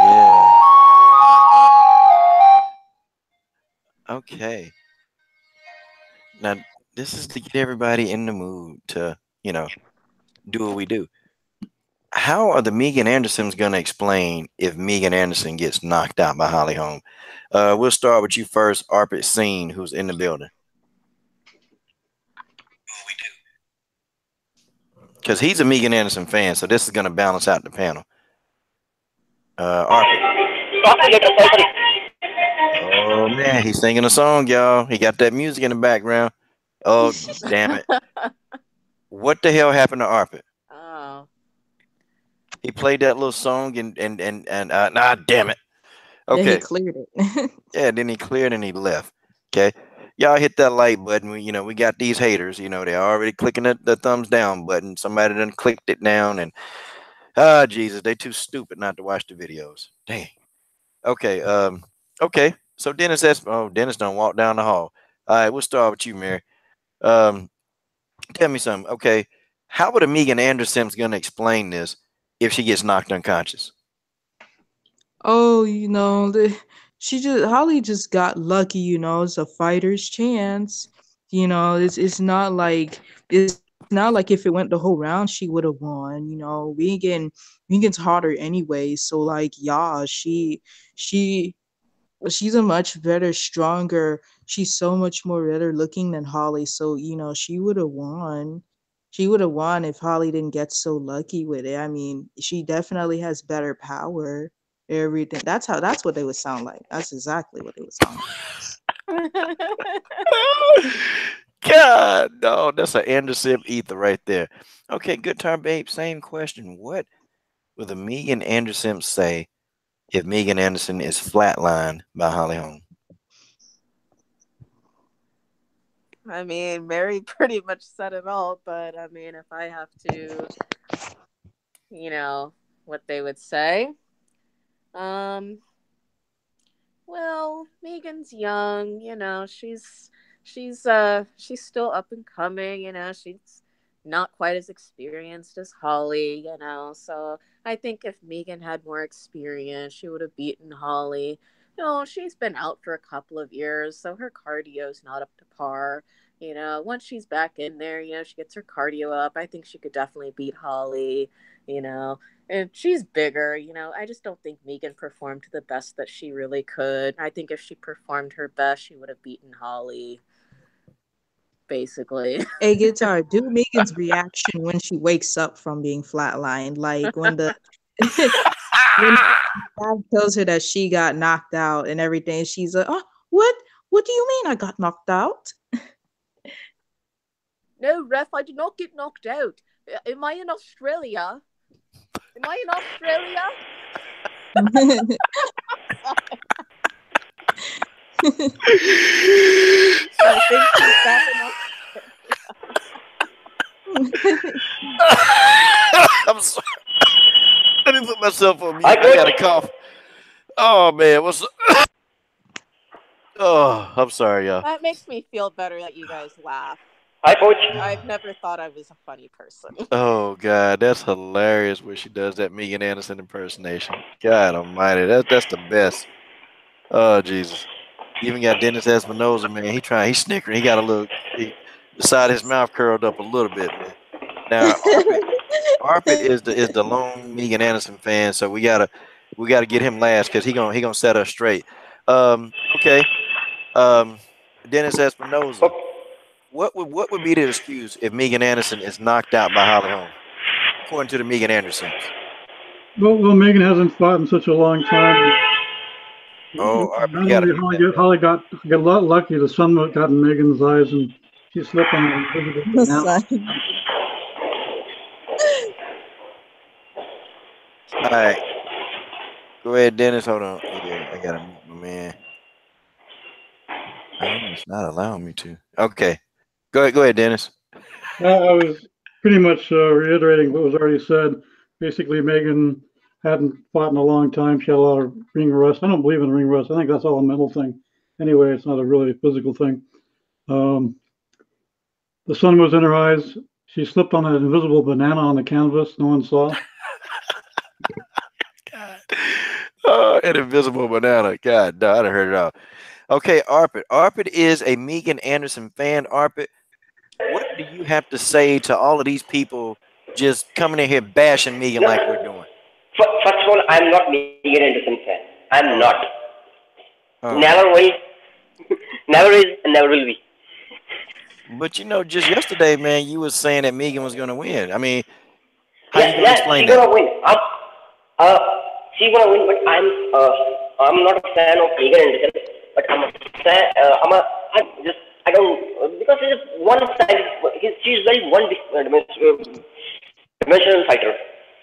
Yeah. Okay. Now this is to get everybody in the mood to, do what we do. How are the Megan Andersons gonna explain if Megan Anderson gets knocked out by Holly Holm? We'll start with you first, Arpit Singh, who's in the building. Because he's a Megan Anderson fan, so this is gonna balance out the panel. Arpit. Oh man, he's singing a song, y'all. He got that music in the background. Oh damn it! What the hell happened to Arpit? Oh. He played that little song and nah, damn it. Then he Okay. cleared it. Yeah, then he cleared and he left. Okay. Y'all hit that like button. We got these haters, they already clicking the thumbs down button. Somebody done clicked it down and Jesus, they too stupid not to watch the videos. Dang. Okay, okay. So Dennis done walk down the hall. All right, we'll start with you, Mary. Tell me something. Okay. How would Megan Anderson's gonna explain this if she gets knocked unconscious? Oh, Holly just got lucky, it's a fighter's chance. It's not like if it went the whole round she would have won. Megan's harder anyway, so like yeah, she she's a much better, stronger, she's so much more better looking than Holly, so she would have won. She would have won if Holly didn't get so lucky with it. I mean, she definitely has better power. Everything. That's what they would sound like. That's exactly what they would sound like. God, no, that's an Anderson ether right there. Okay, good time, babe. Same question. What would the Megan Anderson say if Megan Anderson is flatlined by Holly Holm? I mean, Mary pretty much said it all, but I mean, if I have to, what they would say. Well, Megan's young, she's still up and coming, she's not quite as experienced as Holly, So I think if Megan had more experience, she would have beaten Holly. She's been out for a couple of years, so her cardio's not up to par. Once she's back in there, she gets her cardio up. I think she could definitely beat Holly, you know and she's bigger. I just don't think Megan performed to the best that she really could. I think if she performed her best, she would have beaten Holly, basically. Hey, Guitar, do Megan's reaction when she wakes up from being flatlined, like when the when dad tells her that she got knocked out and everything. She's like, "Oh, what do you mean I got knocked out?" No, ref, I did not get knocked out. Am I in Australia? Am I in Australia? I think she's back in Australia. I'm sorry. Let me put myself on mute. I got a cough. Oh man, what's? Oh, I'm sorry, y'all. That makes me feel better that you guys laugh. Hi, Coach. I've never thought I was a funny person. Oh God, that's hilarious when she does that Megan Anderson impersonation. God Almighty, that's the best. Oh Jesus, even got Dennis Espinosa, man. He's snickering. He got the side of his mouth curled up a little bit, man. Now Arpit is the lone Megan Anderson fan, so we gotta get him last because he gonna set us straight. Okay. Dennis Espinosa. What would be the excuse if Megan Anderson is knocked out by Holly Holm, according to the Megan Andersons? Well, Megan hasn't fought in such a long time. Oh, not only Holly got a lot lucky, the sun got in Megan's eyes and she slipped on The sun. All right. Go ahead, Dennis. Hold on. Yeah, I gotta mute my man. Oh, it's not allowing me to. Okay. Go ahead, Dennis. I was pretty much reiterating what was already said. Basically, Megan hadn't fought in a long time. She had a lot of ring rust. I don't believe in ring rust. I think that's all a mental thing. Anyway, it's not a really physical thing. Um, the sun was in her eyes. She slipped on an invisible banana on the canvas. No one saw. God. Oh, an invisible banana. God, no, I done heard it all. Okay, Arpit. Arpit is a Megan Anderson fan. Arpit, what do you have to say to all of these people just coming in here bashing Megan No, like we're doing? first of all, I'm not Megan Anderson fan. I'm Oh, not. oh. Never will. Never is and never will be. But just yesterday, man, you was saying that Megan was going to win. I mean, how Yeah, you going to yeah, explain she that? gonna win. Uh, she gonna win, but I'm not a fan of Megan Anderson. But I'm a fan. I don't because he's one side. She's very dimensional fighter.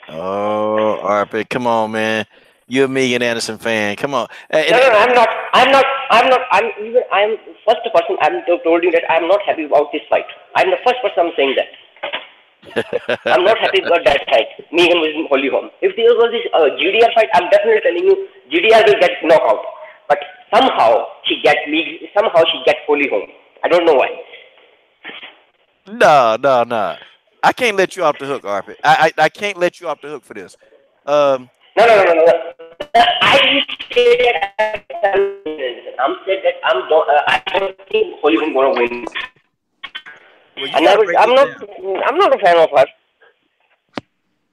Oh, Arpit, come on, man. You're a Megan Anderson fan. Come on. No, no, no, I'm not. I'm not. I'm not. I'm even. I'm first person. I'm told you that I'm not happy about this fight. I'm the first person I'm saying that. I'm not happy about that fight. Megan was in Holly Holm. If there was this GDR fight, I'm definitely telling you GDR will get knockout. But somehow she gets Megan. Somehow she gets Holly Holm. I don't know why. No, no, no. I can't let you off the hook, Arpit. I can't let you off the hook for this. No, no, no, no, no. I didn't say that. I'm said that I don't think Holly Holm gonna win. Well, you I got to never. break this down. I'm not a fan of her.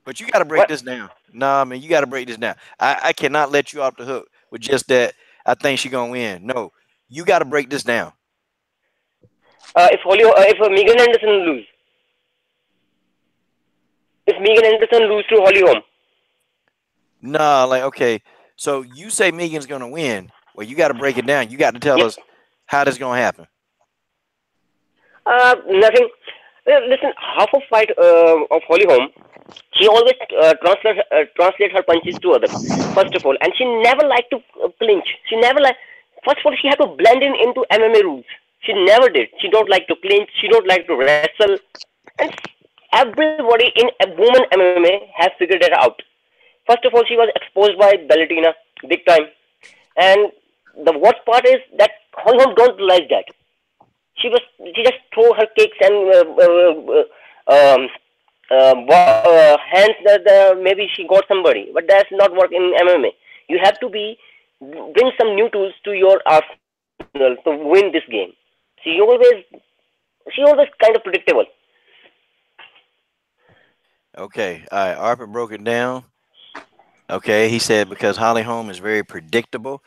But you got to break What? this down. No, I mean, you got to break this down. I cannot let you off the hook with just that. I think she gonna win. No, you got to break this down. If Megan Anderson lose, if Megan Anderson lose to Holly Holm, No, like okay. So you say Megan's gonna win. Well, you got to break it down. You got to tell yeah, us how this gonna happen. nothing. Listen, half of fight of Holly Holm, she always translate her punches to others. First of all, and she never liked to clinch. She never like. First of all, she had to blend in into MMA rules. She never did. She don't like to clinch. She don't like to wrestle. And everybody in a woman MMA has figured that out. First of all, she was exposed by Belladina big time, and the worst part is that Holm don't like that. She just throw her kicks and hands that maybe she got somebody, but that's not work in MMA. You have to bring some new tools to your arsenal to win this game. She always she always kind of predictable. Okay, all right. Arpit broke it down. Okay, he said because Holly Holm is very predictable.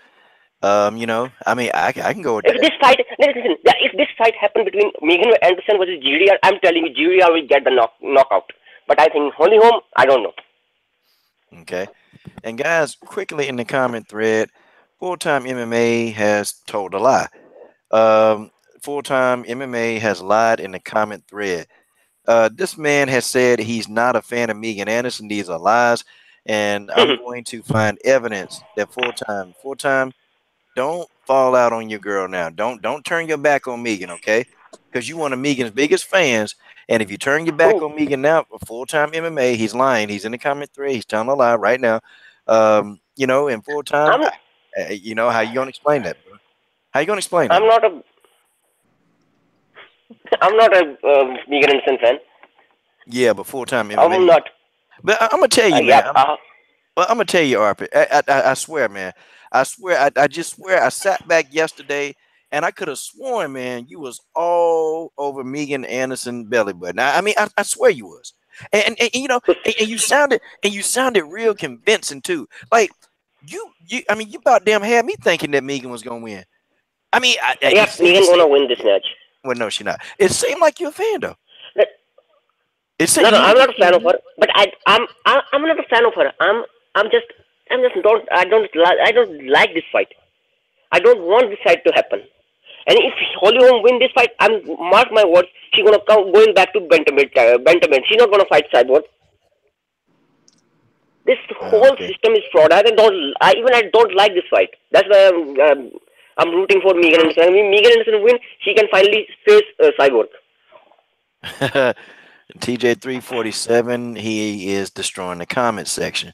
I mean, I can go with If that. this fight, listen, yeah, if this fight happened between Megan Anderson versus GDR, I'm telling you, GDR will get the knockout. But I think Holly Holm, I don't know. Okay, and guys, quickly in the comment thread, full time MMA has told a lie. Um, Full time MMA has lied in the comment thread. This man has said he's not a fan of Megan Anderson. These are lies, and I'm going to find evidence that full time. Don't fall out on your girl now. Don't turn your back on Megan, okay? Because you one of Megan's biggest fans, and if you turn your back Who? on Megan now, for full time MMA, he's lying. He's in the comment thread. He's telling a lie right now. In full time, I'm how you gonna explain that, bro? How you gonna explain that, I'm bro? not a I'm not a Megan Anderson fan. Yeah, but full time MMA. I'm not. But I'm gonna tell you, Yeah. man. Well, I'm gonna tell you, Arpit. I swear, man. I swear. I just swear. I sat back yesterday, and I could have sworn, man, you was all over Megan Anderson belly button. I mean, I swear you was, and you sounded real convincing too. Like I mean, you about damn had me thinking that Megan was gonna win. I mean, Yeah, it Megan seemed. gonna win this match. Well, no, she not. It seemed like you're a fan though. It No, said no, you. I'm not a fan of her. But I'm not a fan of her. I'm just don't I don't like this fight. I don't want this fight to happen. And if Holly Holm win this fight, mark my words, she's gonna come going back to bantamweight. Bantamweight. She's not gonna fight Cyborg. This whole Okay. system is fraud. I don't like this fight. That's why I'm rooting for Megan Anderson. I mean, Megan Anderson win, she can finally face Cyborg. TJ347, he is destroying the comment section.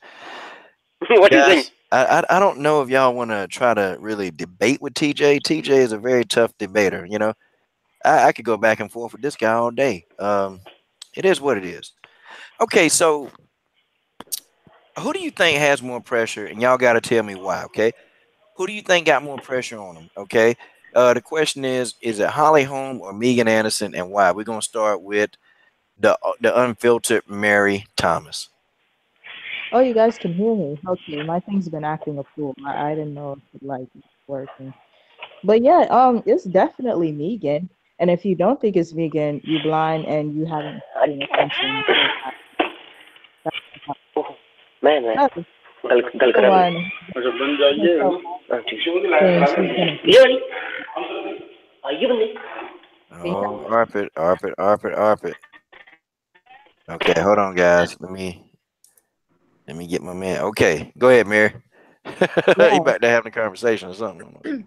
What do you think? Guys, I don't know if y'all want to try to really debate with TJ. TJ is a very tough debater. You know, I could go back and forth with this guy all day. It is what it is. Okay, so who do you think has more pressure? And y'all got to tell me why. Okay, who do you think got more pressure on them? Okay, the question is it Holly Holm or Megan Anderson, and why? We're gonna start with the unfiltered Mary Thomas. Oh, you guys can hear me. Okay, my thing's been acting a fool. I didn't know if it like working. But yeah, it's definitely Megan. And if you don't think it's Megan, you blind and you haven't been paying attention to the fact Oh, man, man. that गल the करा मैंने. one put herself out हाँ, ठीक saying she's gonna है. ये वाली आइए बंदे. be Oh, Arpit, Arpit, Arpit, Arpit. Okay, hold on, guys. Let me get my man. Okay, go ahead, Mary. You yeah. back there having a conversation or something?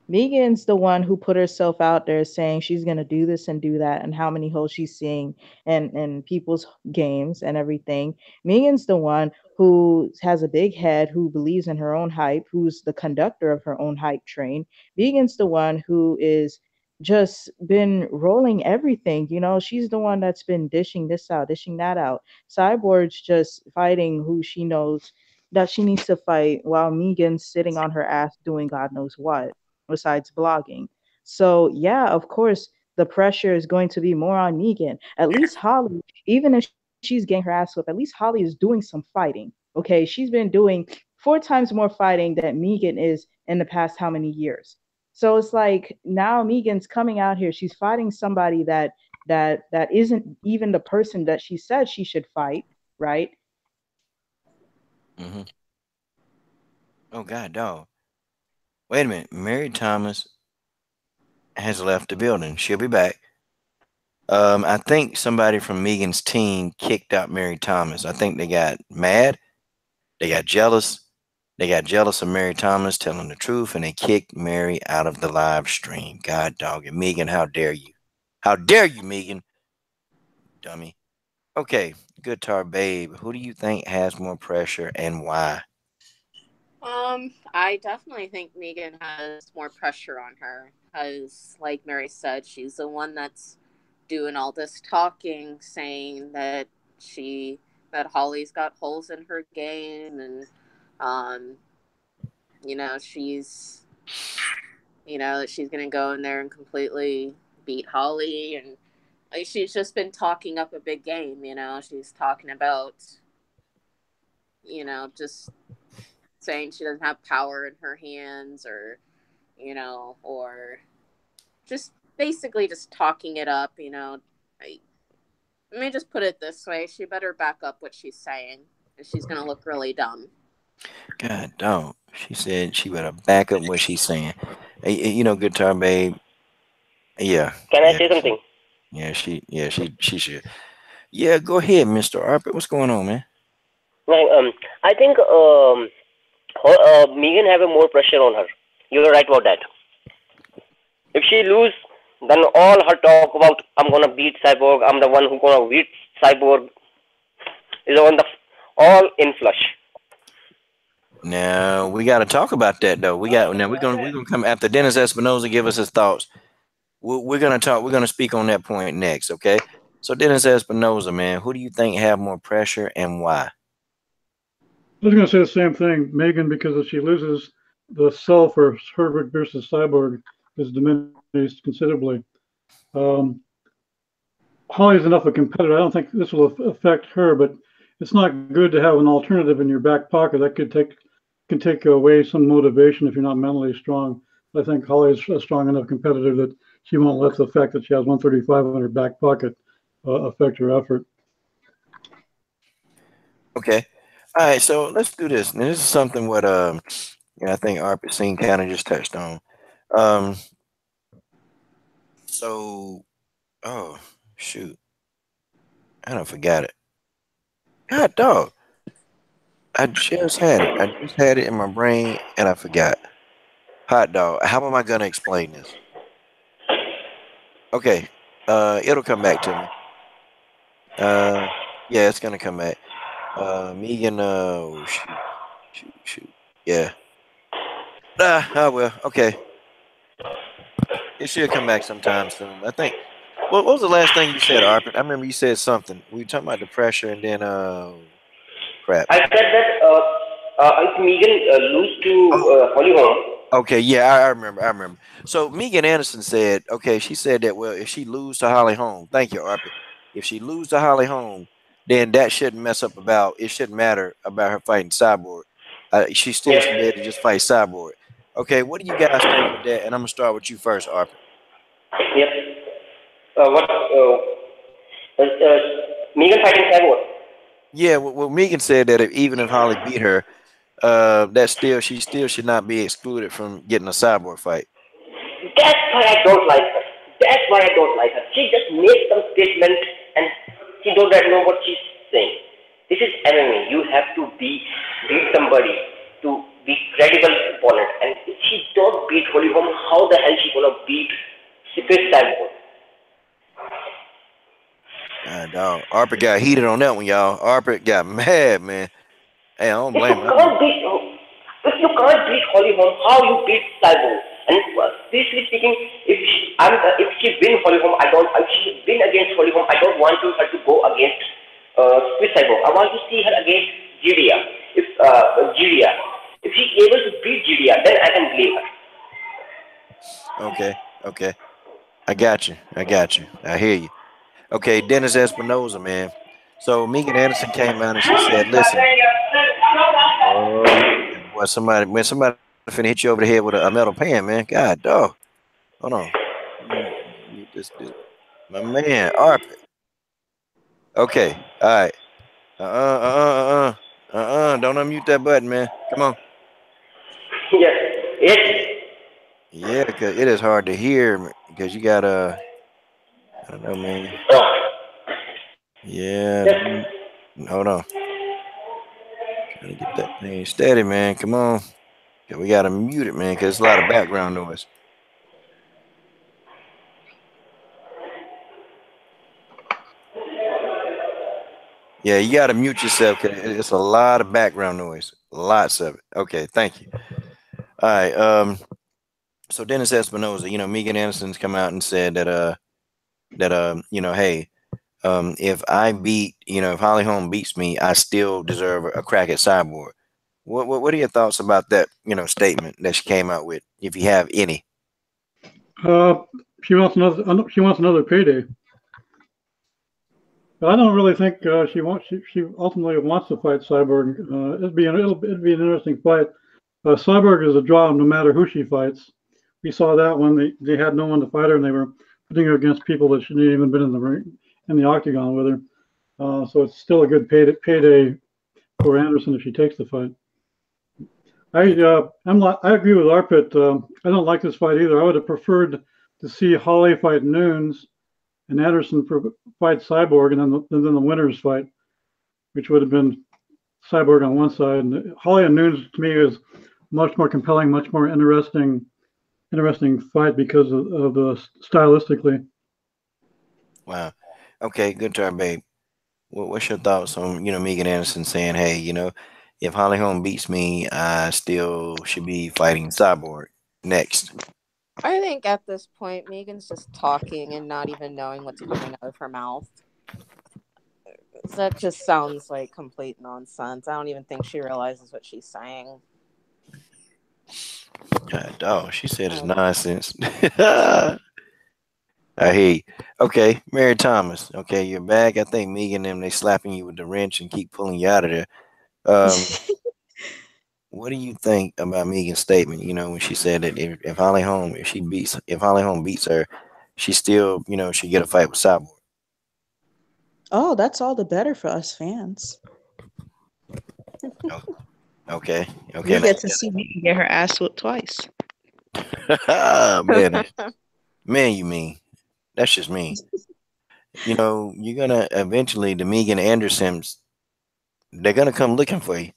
Megan's the one who put herself out there saying she's gonna do this and do that, and how many holes she's seeing and people's games and everything. Megan's the one who has a big head, who believes in her own hype, who's the conductor of her own hype train. Megan's the one who is just been rolling everything. You know, she's the one that's been dishing this out, dishing that out. Cyborg's just fighting who she knows that she needs to fight, while Megan's sitting on her ass doing God knows what besides blogging. So yeah, of course, the pressure is going to be more on Negan. At least Holly, even if she's getting her ass whipped, at least Holly is doing some fighting. Okay, she's been doing 4 times more fighting than Megan is in the past how many years. So it's like now Megan's coming out here. She's fighting somebody that isn't even the person that she said she should fight, right? Mm-hmm. Oh God, dog. Wait a minute. Mary Thomas has left the building. She'll be back. I think somebody from Megan's team kicked out Mary Thomas. I think they got mad. They got jealous. They got jealous of Mary Thomas telling the truth, and they kicked Mary out of the live stream. God dog it. Megan, how dare you? How dare you, Megan? Dummy. Okay, guitar babe. Who do you think has more pressure and why? I definitely think Megan has more pressure on her because, like Mary said, she's the one that's doing all this talking, saying that Holly's got holes in her game, and um, you know, that she's gonna go in there and completely beat Holly, and like, she's just been talking up a big game. She's talking about just saying she doesn't have power in her hands, or just basically just talking it up. Let me just put it this way: she better back up what she's saying, and she's gonna look really dumb. God dog. She said she better back up what she's saying. Guitar babe. Yeah, Can I yeah, say something? she should. Yeah, go ahead, Mr. Arpit. What's going on, man? Like, I think Megan have a more pressure on her. You're right about that. If she lose, then all her talk about I'm gonna beat Cyborg, I'm the one who gonna beat Cyborg is on the all in flush. Now we got to talk about that though. We're gonna come after Dennis Espinosa give us his thoughts. We're gonna talk. We're gonna speak on that point next. Okay. So Dennis Espinosa, man, who do you think have more pressure and why? I was going to say the same thing, Megan, because if she loses, the sell for Herbert versus Cyborg is diminished considerably. Um, Holly's enough of a competitor. I don't think this will affect her, but it's not good to have an alternative in your back pocket. That can take away some motivation if you're not mentally strong. I think Holly is a strong enough competitor that she won't let the fact that she has 135 in her back pocket affect her effort. Okay. All right. So let's do this. Now, this is something what I think Arpit Singh kind of just touched on. Um. So, oh shoot, I don't forgot it. God dog. I just had it. I just had it in my brain and I forgot. Hot dog. How am I gonna explain this? Okay. It'll come back to me. Uh, yeah, it's gonna come back. Megan. Oh, shoot. Yeah. Ah, well. Okay. It should come back sometime soon. I think. What was the last thing you said, Arpit? I remember you said something. We were talking about the pressure, and then crap. I said that if Megan lose to Oh, Holly Holm, okay. Yeah, I remember. I remember. So Megan Anderson said, okay, she said that, well, if she lose to Holly Holm, thank you, Arpit. If she lose to Holly Holm, then that shouldn't mess up about. It shouldn't matter about her fighting Cyborg. She still should be able to yes, just fight Cyborg. Okay, what do you guys think with that? And I'm gonna start with you first, Arpit. yep. What Megan fighting Cyborg? Yeah, well, Megan said that even if Holly beat her, she still should not be excluded from getting a Cyborg fight. That's why I don't like her. That's why I don't like her. She just makes some statement and she don't know what she's saying. This is MMA. You have to beat somebody to be credible opponent. And if she don't beat Holly Holm, how the hell she gonna beat Chris Cyborg? God, dog. Arpit got heated on that one, y'all. Arpit got mad, man. Hey, I don't If you blame him. can't beat Holly Holm, how you beat Cyborg? And seriously speaking, if she win Holly Holm, if she win against Holly Holm, I don't want her to go against Swiss Cyborg. I want to see her against Jiria. Jiria, if she's able to beat Jiria, then I can believe her. Okay. I got you. I hear you. Okay, Dennis Espinoza, man. So Megan Anderson came out and she said, listen, oh, boy, somebody finna hit you over the head with a metal pan, man. God, dog. Hold on. This, my man, Arpit. Okay, all right. Don't unmute that button, man. Come on. Yes, yes. Yeah, because it is hard to hear because you got I don't know, man. Oh, Yeah, yes. hold on. Trying to get that thing steady, man. Come on. We gotta mute it, man, because there's a lot of background noise. Yeah, you gotta mute yourself because it's a lot of background noise. Lots of it. Okay, thank you. All right. So Dennis Espinoza, Megan Anderson's come out and said that hey, if if Holly Holm beats me, I still deserve a crack at Cyborg. What are your thoughts about that, statement that she came out with, if you have any? Uh, she wants another payday. But I don't really think she ultimately wants to fight Cyborg. It'd be an interesting fight. Cyborg is a draw no matter who she fights. We saw that when they had no one to fight her and they were putting her against people that shouldn't even been in the ring, in the octagon with her. So it's still a good payday for Anderson if she takes the fight. I agree with Arpit. I don't like this fight either. I would have preferred to see Holly fight Nunes and Anderson fight Cyborg, and then the winners fight, which would have been Cyborg on one side. And Holly and Nunes to me is much more compelling, much more interesting fight because of the stylistically. Wow. Okay, good turn, babe. What's your thoughts on Megan Anderson saying, hey, if Holly Holm beats me, I still should be fighting Cyborg next? I think at this point, Megan's just talking and not even knowing what's coming out of her mouth. That just sounds like complete nonsense. I don't even think she realizes what she's saying. God, dog, she said it's nonsense. I hear you. Okay, Mary Thomas. Okay, you're back. I think Megan and them, they slapping you with the wrench and keep pulling you out of there. What do you think about Megan's statement? When she said that if Holly Holm beats her, she still should get a fight with Cyborg. Oh, that's all the better for us fans. Okay. We get to see Megan get her ass whooped twice. Man, you mean? That's just mean. You're gonna eventually, the Megan Andersons, they're gonna come looking for you.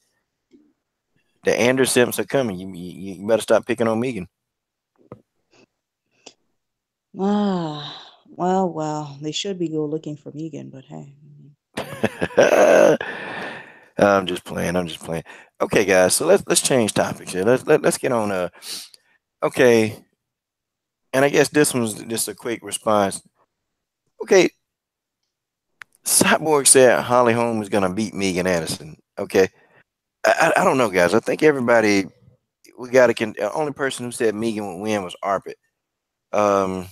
The Andersons are coming. You better stop picking on Megan. Well, they should be go looking for Megan, but hey. I'm just playing. I'm just playing. Okay, guys. So let's change topics here. Let's get on. Okay, and I guess this one's just a quick response. Okay, Cyborg said Holly Holm is gonna beat Megan Anderson. Okay, I don't know, guys. I think everybody we got to only person who said Megan would win was Arpit. Um,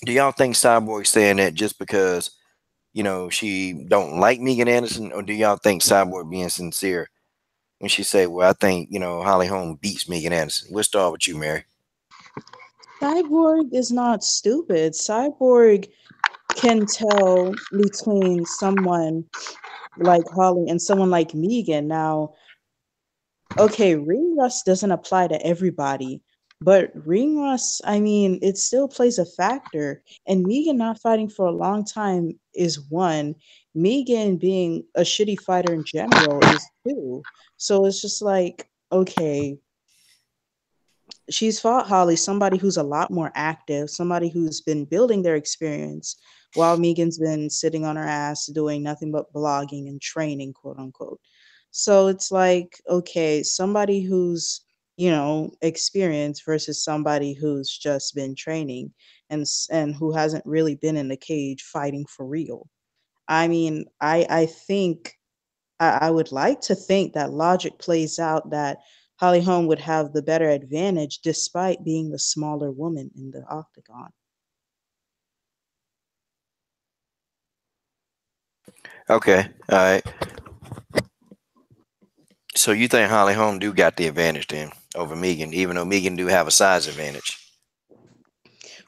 do y'all think Cyborg saying that just because she don't like Megan Anderson, or do y'all think Cyborg being sincere when she say, "Well, I think Holly Holm beats Megan Anderson"? We'll start with you, Mary. Cyborg is not stupid. Cyborg can tell between someone like Holly and someone like Megan. Now, okay, ring rust doesn't apply to everybody, but ring rust, I mean, it still plays a factor. And Megan not fighting for a long time is one. Megan being a shitty fighter in general is two. So it's just like, okay, she's fought Holly, somebody who's a lot more active, somebody who's been building their experience, while Megan's been sitting on her ass doing nothing but blogging and training, quote unquote. So it's like, okay, somebody who's, experienced versus somebody who's just been training and who hasn't really been in the cage fighting for real. I mean, I think I would like to think that logic plays out that Holly Holm would have the better advantage despite being the smaller woman in the octagon. Okay, all right. So you think Holly Holm do got the advantage then over Megan, even though Megan do have a size advantage?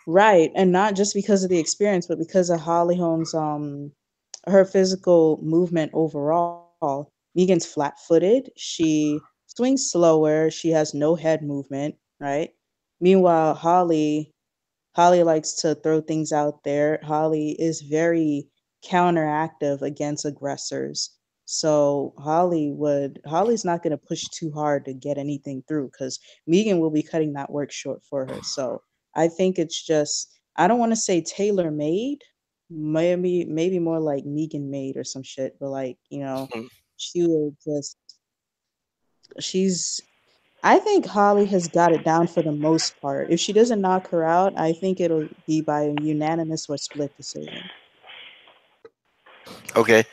Right, and not just because of the experience, but because of Holly Holm's her physical movement overall. Megan's flat-footed. She swings slower. She has no head movement, right? Meanwhile, Holly likes to throw things out there. Holly is very counteractive against aggressors. So Holly's not going to push too hard to get anything through because Megan will be cutting that work short for her. So I think it's just I don't want to say tailor made, maybe more like Megan made or some shit. But like she will just she's I think Holly has got it down for the most part. If she doesn't knock her out, I think it'll be by a unanimous or split decision. Okay,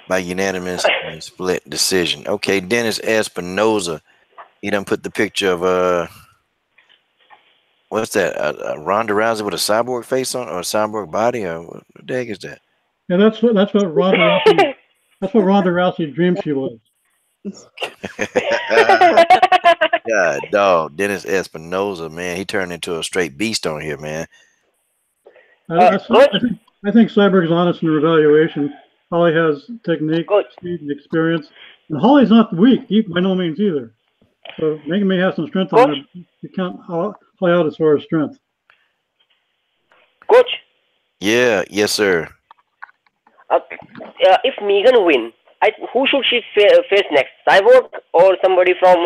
by unanimous split decision. Okay, Dennis Espinoza. He done put the picture of what's that? Ronda Rousey with a cyborg face on or a cyborg body or what the heck is that? Yeah, that's what Ronda Rousey that's what Ronda Rousey dreamed she was. God, dog, Dennis Espinoza, man, he turned into a straight beast on here, man. I Coach, think Cyborg's honest in her evaluation. Holly has technique, coach, speed, and experience, and Holly's not weak by no means either. So Megan may have some strength on coach, her. But you can't Holly out as far as strength. coach. Yeah, yes, sir. Uh, if Megan win, who should she face next? Cyborg or somebody from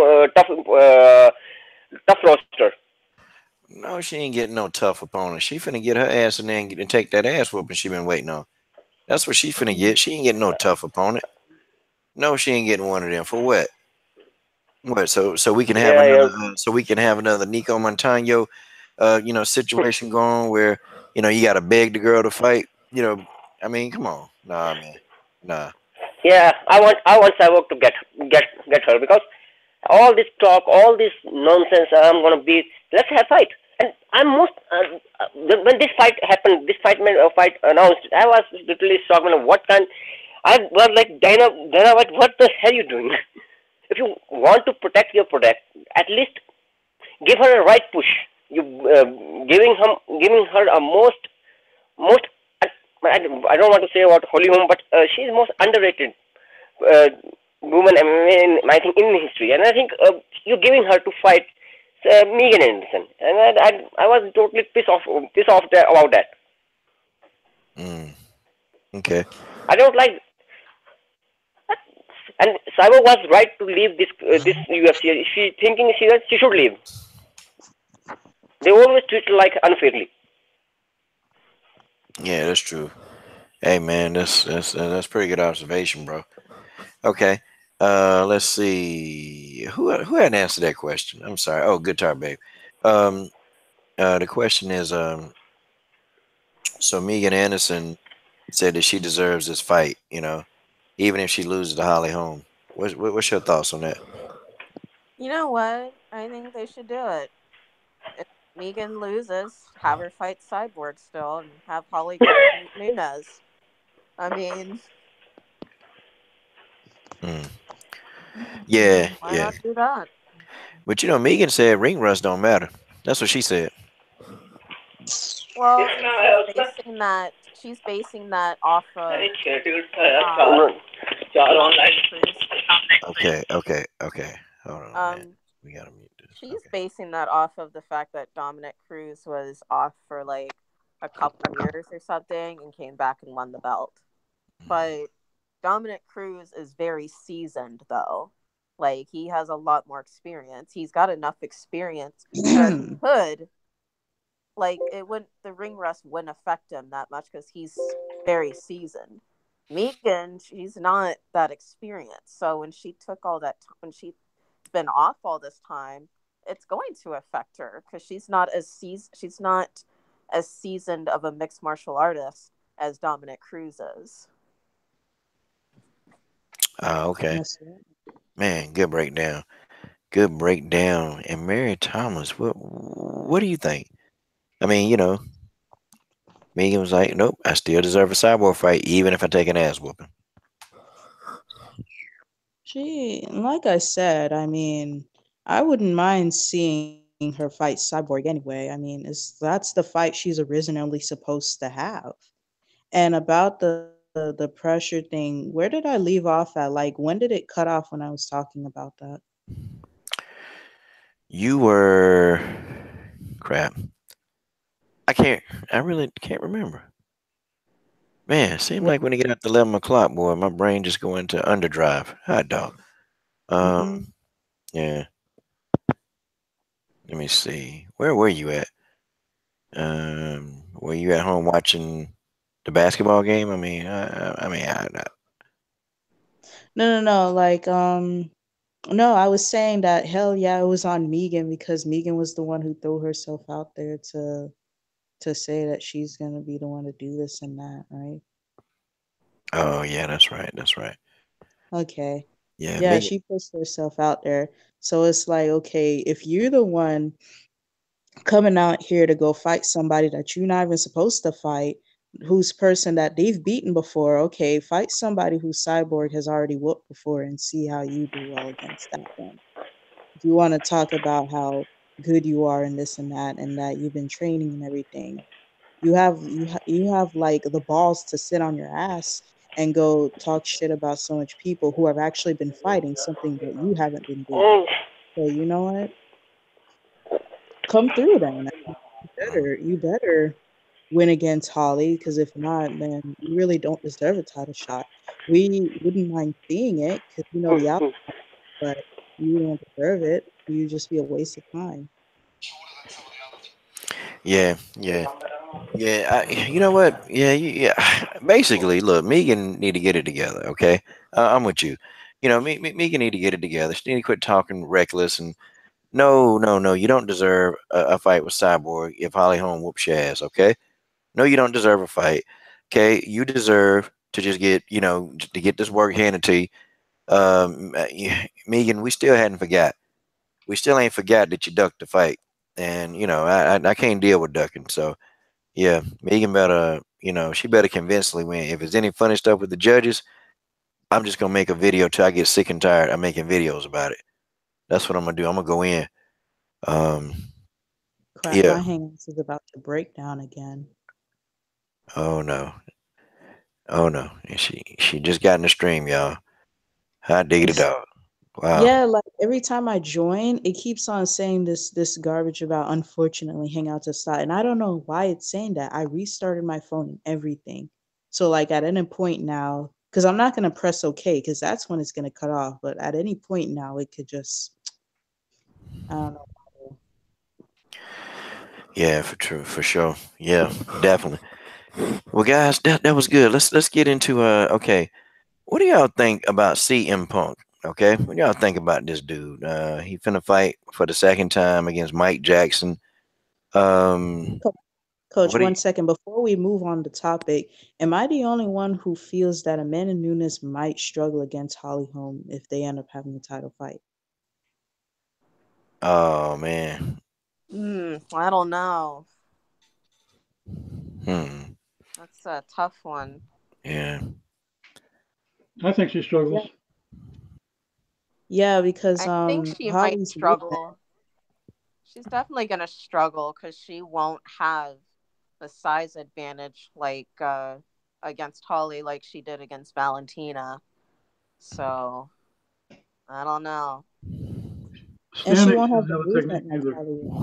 tough roster? No, she ain't getting no tough opponent. She finna get her ass in there and take that ass whooping she been waiting on. That's what she finna get. She ain't getting no tough opponent. No, she ain't getting one of them. For what? What? So we can have Yeah, yeah. another. So we can have another Nico Montano, situation going where you got to beg the girl to fight. I mean, come on, nah, man, nah. Yeah, I want Cyborg to get her because all this talk, all this nonsense. I'm gonna beat. Let's have fight. And I'm most when this fight happened, fight announced. I was literally shocked. What kind? I was like, Dana, what the hell are you doing? If you want to protect your product, at least give her a right push. You giving her a most. I don't want to say about Holly Holm, but she's most underrated uh, woman. I think in history, and I think you're giving her to fight Megan Anderson, and I was totally pissed off about that. Mm, okay. I don't like. And Cyber was right to leave this UFC. If she thinking she should leave. They always treat her like unfairly. Yeah, that's true. Hey man, that's pretty good observation, bro. Okay. Let's see. Who hadn't answered that question? I'm sorry. Oh, guitar babe. Um, the question is, so Megan Anderson said that she deserves this fight, even if she loses to Holly Holm. What's your thoughts on that? You know what? I think they should do it. If Megan loses, have her fight Cyborg still, and have Holly go to Nunez. I mean, Mm. Yeah, why yeah. not do that? But Megan said ring rust don't matter. That's what she said. Well, and she's basing that off of um Dominic Cruz. Okay, okay, okay. Hold on, man. Um, We gotta mute this. she's Okay. basing that off of the fact that Dominic Cruz was off for like a couple years or something and came back and won the belt. But Dominic Cruz is very seasoned though. Like he has a lot more experience. He's got enough experience where he could like it wouldn't the ring rust wouldn't affect him that much because he's very seasoned. Megan, she's not that experienced. So when she took all that when she's been off all this time, it's going to affect her because she's not as seasoned of a mixed martial artist as Dominic Cruz is. Okay. That's it. Man, good breakdown. Good breakdown. And Mary Thomas, what do you think? I mean, Megan was like, nope, I still deserve a cyborg fight, even if I take an ass whooping. Like I said, I mean, I wouldn't mind seeing her fight Cyborg anyway. I mean, that's the fight she's originally supposed to have. And about the pressure thing, where did I leave off at? Like, when did it cut off when I was talking about that? You were crap. I can't. I really can't remember. Man, it seems What? like when it get after 11 o'clock, boy, my brain just go into underdrive. Hot dog. Mm-hmm. Yeah. Let me see. Where were you at? Were you at home watching the basketball game? No. Like, no, I was saying that hell yeah, it was on Megan because Megan was the one who threw herself out there to say that she's gonna be the one to do this and that, right? Oh yeah, that's right. That's right. Okay. Yeah, Yeah, Megan. she puts herself out there. So it's like, okay, if you're the one coming out here to go fight somebody that you're not even supposed to fight, who's person that they've beaten before, okay, fight somebody who Cyborg has already whooped before and see how you do well against that one. If you want to talk about how good you are and this and that you've been training and everything, you have like the balls to sit on your ass and go talk shit about so much people who have actually been fighting something that you haven't been doing. Oh, So you know what? Come through then. You better win against Holly because if not, then you really don't deserve a title shot. We wouldn't mind seeing it because you know the outcome, but you don't deserve it. You just be a waste of time. Yeah, yeah, yeah. You know what? Yeah, yeah. Basically, look, Megan need to get it together. Okay, I'm with you. Megan need to get it together. She need to quit talking reckless and no, no, no. You don't deserve a fight with Cyborg if Holly Holm whoops your ass. Okay. No, you don't deserve a fight. Okay, you deserve to just to get this work handed to you. Megan, we still hadn't forgot. We still ain't forgot that you ducked the fight, and I can't deal with ducking. So yeah, Megan better, she better convincingly win. If there's any funny stuff with the judges, I'm just gonna make a video till I get sick and tired of making videos about it. That's what I'm gonna do. I'm gonna go in. Um, Crap, yeah. my hands is about to break down again. Oh no. Oh no. And she just got in the stream, y'all. Hot diggity dog. Wow. Yeah, like every time I join, it keeps on saying this garbage about unfortunately Hangouts aside. And I don't know why it's saying that. I restarted my phone and everything. So like at any point now, because I'm not gonna press OK, because that's when it's gonna cut off. But at any point now, it could just I don't know. Yeah, for true, for sure. Yeah, definitely. Well, guys, that was good. Let's get into okay. What do y'all think about CM Punk? Okay, what do y'all think about this dude? He finna fight for the second time against Mike Jackson. Um, Co- Coach, what do you, 1 second before we move on the topic, am I the only one who feels that Amanda Nunes might struggle against Holly Holm if they end up having a title fight? oh man. I don't know. Hmm. That's a tough one. Yeah. I think she Yeah, struggles. yeah, because I think she might Holly's movement. struggle. She's definitely gonna struggle because she won't have the size advantage like against Holly like she did against Valentina. So I don't know. And she Standing, won't she have doesn't the have a technique movement like either. Holly will.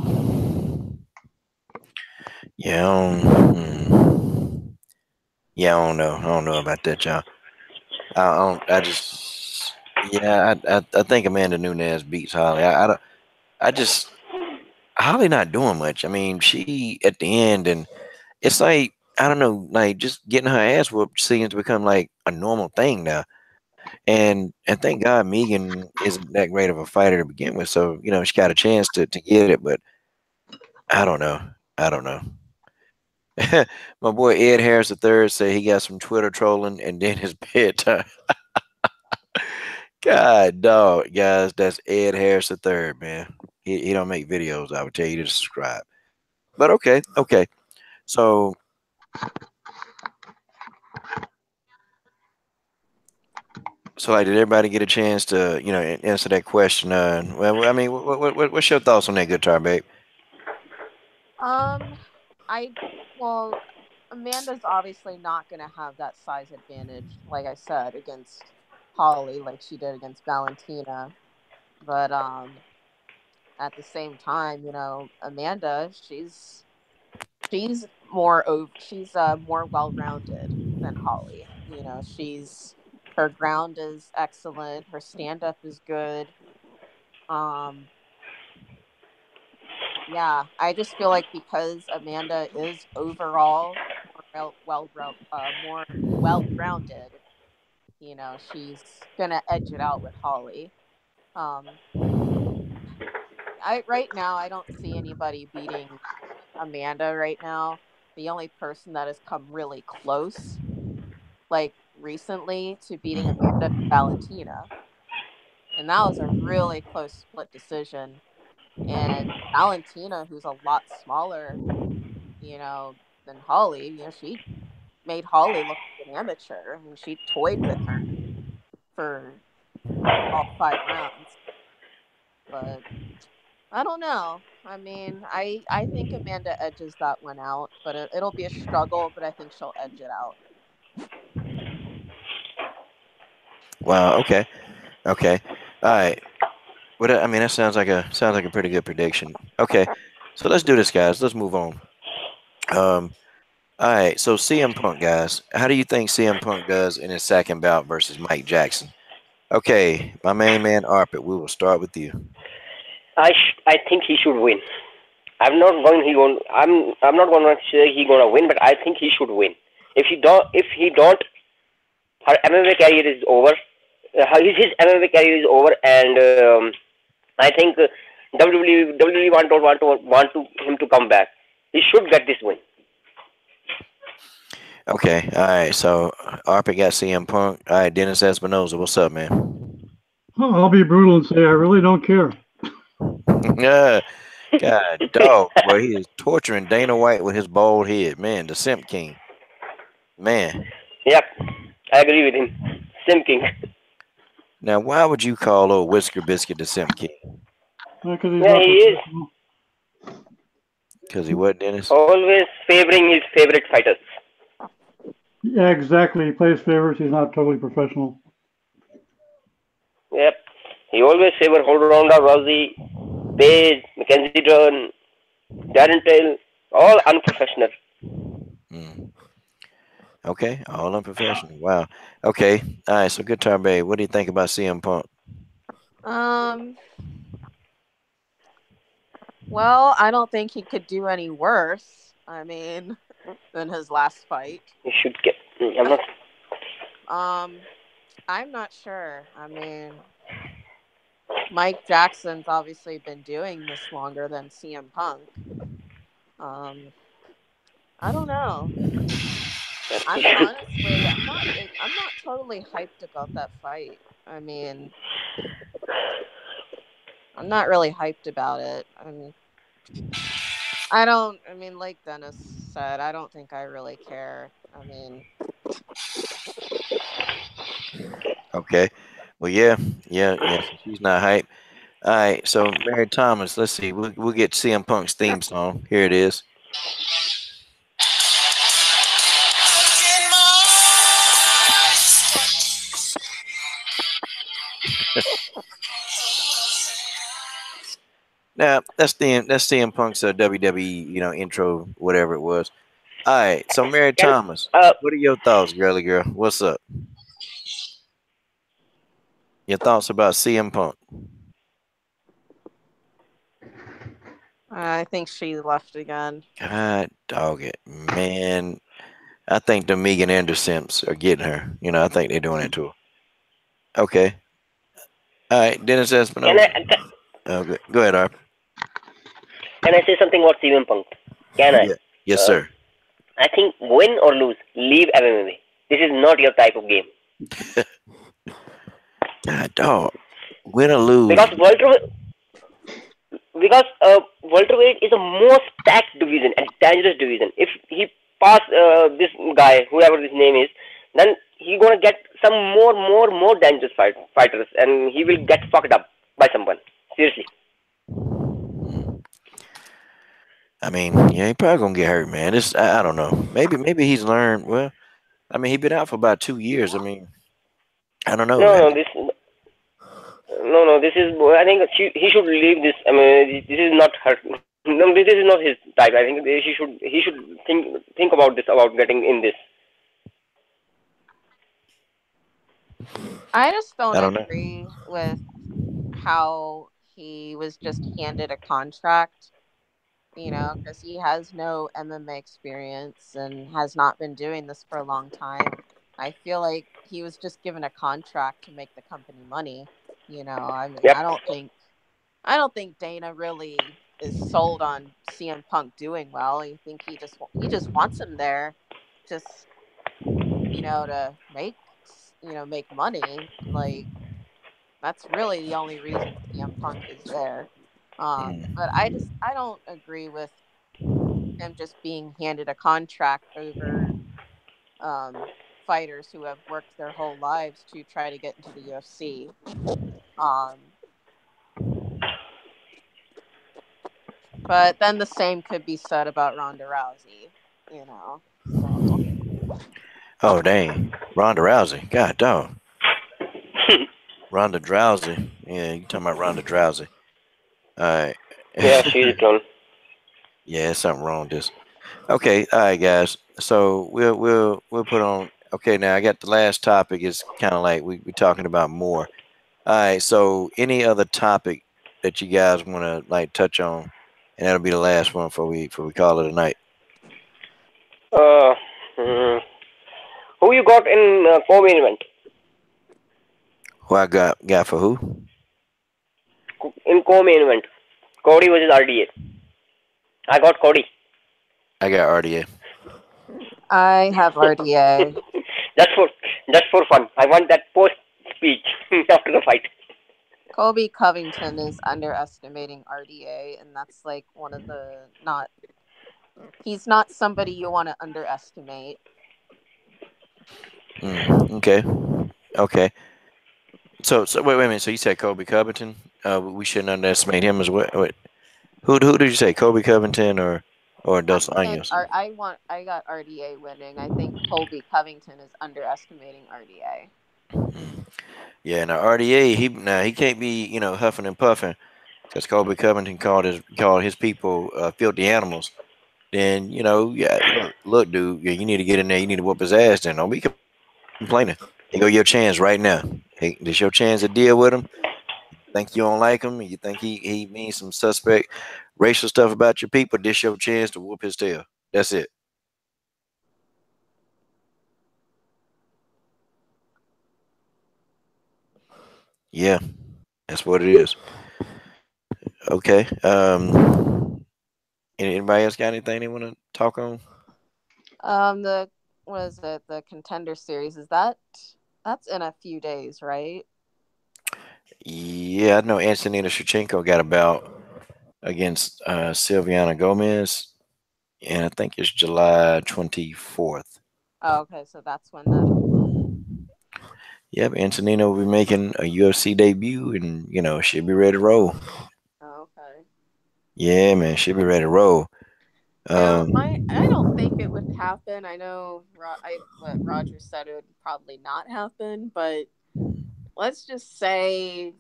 Yeah. Yeah. I don't know. I don't know about that, y'all. I don't. I just. Yeah. I think Amanda Nunes beats Holly. I don't. I just. Holly not doing much. I mean, she at the end, and it's like I don't know, like just getting her ass whooped seems to become like a normal thing now. And thank God Megan isn't that great of a fighter to begin with, so she got a chance to get it. But I don't know. I don't know. My boy Ed Harris III said he got some Twitter trolling and then his bedtime. God dog, guys, that's Ed Harris III, man. He don't make videos. I would tell you to subscribe. But okay, okay. So like, did everybody get a chance to answer that question? Well, I mean, what's your thoughts on that guitar, babe? Um, I well, Amanda's obviously not gonna have that size advantage, like I said, against Holly, like she did against Valentina. But at the same time, Amanda, she's more well rounded than Holly. She's her ground is excellent, her stand up is good. Um, yeah, I just feel like because Amanda is overall more well rounded, she's gonna edge it out with Holly. Um, I right now I don't see anybody beating Amanda right now. The only person that has come really close, like recently, to beating Amanda is Valentina, and that was a really close split decision. And Valentina, who's a lot smaller, than Holly, she made Holly look like an amateur. I mean, she toyed with her for all 5 rounds, but I don't know. I mean, I think Amanda edges that one out, but it'll be a struggle. But I think she'll edge it out. Wow. Okay. Okay. All right. What I mean, that sounds like a pretty good prediction. Okay. So let's do this, guys. Let's move on. Um. All right. So CM Punk, guys. How do you think CM Punk does in his second bout versus Mike Jackson? Okay, my main man Arpit. We will start with you. I think he should win. I'm not going to say he gonna win, but I think he should win. If he don't, her MMA career is over. His MMA career is over, and I think WWE want to him to come back. He should get this win. Okay. All right. So Arpit got CM Punk. All right. Dennis Espinoza. What's up, man? Oh, I'll be brutal and say I really don't care. Yeah. God, dog, boy, he is torturing Dana White with his bald head, man. The Simp King, man. Yep, I agree with him. Sim King. Now, why would you call old Whisker Biscuit the Simp King? Because he's Yeah, not he is professional. Because he what, Dennis? always favoring his favorite fighters. Yeah, exactly. He plays favorites. He's not totally professional. Yep, he always favor Ronda Rousey, Paige, Mackenzie Dern, Darren Till, all unprofessional. Mm. Okay, all unprofessional. Wow. Okay, all right. So, Guitar Bay, what do you think about CM Punk? Um, well, I don't think he could do any worse. I mean, than his last fight. He should get. I'm not. I'm not sure. I mean, Mike Jackson's obviously been doing this longer than CM Punk. Um, I don't know. He I'm should. honestly, I'm not totally hyped about that fight. I mean, I'm not really hyped about it. I mean, I don't. I mean, like Dennis said, I don't think I really care. I mean, Okay. Well, yeah, yeah. So she's not hype. All right. So Mary Thomas, let's see. We'll get CM Punk's theme song. Here it is. Now that's CM Punk's WWE intro, whatever it was. All right. So Mary Can Thomas, uh what are your thoughts, girly girl? What's up? Your thoughts about CM Punk? I think she left again. God dog it, man. I think the Megan Andersons are getting her. I think they're doing it to her. Okay. All right. Dennis can Espinosa. Go ahead, Arp. I say something about CM Punk? Can I? Yeah. Yes, Uh, sir. I think win or lose, leave MMA. This is not your type of game God dog. Win or lose. because welterweight is a more stacked division and dangerous division. If he pass this guy, whoever his name is, then he gonna get some more dangerous fighters, and he will get fucked up by someone. Seriously. I mean, yeah, he probably gonna get hurt, man. I don't know. Maybe he's learned. Well, I mean, he been out for about 2 years. I mean, I don't know, No, man. no, this. No, no, this is. I think he should leave this. I mean, this is not her. No, this is not his type. I think he should think about this, about getting in this. I just I don't don't know. agree with how he was just handed a contract, because he has no MMA experience and has not been doing this for a long time. I feel like he was just given a contract to make the company money. I mean, Yep. I don't think Dana really is sold on CM Punk doing well. I think he just wants him there, just to make money. Like, that's really the only reason CM Punk is there. But Mm. I don't agree with him just being handed a contract over um, fighters who have worked their whole lives to try to get into the UFC. Um, but then the same could be said about Ronda Rousey. So Oh dang, Ronda Rousey. God dog. Ronda Drowsy. Yeah, you talking about Ronda Drowsy? All right. Yeah, she's a clone. Yeah, something wrong with this. Okay, all right, guys. So we'll put on. Okay, now I got the last topic. Is kind of like we talking about more. All right. So any other topic that you guys want to like touch on, and that'll be the last one before we call it a night. Uh, hmm, who you got in co-main event? Who I got for who? In co-main event, Cody versus RDA. I got Cody. I got RDA. I have RDA. That's for that's for fun. I want that post speech after the fight. Colby Covington is underestimating RDA, and that's like one of the not. He's not somebody you want to underestimate. Okay. Okay. So wait a minute. So you said Kobe Covington? We shouldn't underestimate him as well. Wait, who did you say? Kobe Covington or I Dos think Anjos? I got RDA winning. I think Colby Covington is underestimating RDA. Mm. Yeah. Now RDA, he can't be huffing and puffing because Kobe Covington called his people filthy animals. Then yeah, look, dude, yeah, you need to get in there. You need to whoop his ass. Then don't be complaining. Here go your chance right now. Hey, this your chance to deal with him. Think you don't like him, and you think he means some suspect racial stuff about your people. This your chance to whoop his tail. That's it. Yeah, that's what it is. Okay. Anybody else got anything they want to talk on? The what is it? The Contender Series, is that's in a few days, right? Yeah, I know Antonina Shevchenko got a bout against Silviana Gomez, and I think it's July 24th. Oh, okay, so that's when that. Yep, Antonina will be making a UFC debut, and she'll be ready to roll. Oh, okay. Yeah, man, she'll be ready to roll. Now, Um, I don't think it would happen. I know what Roger said, it would probably not happen, but let's just say,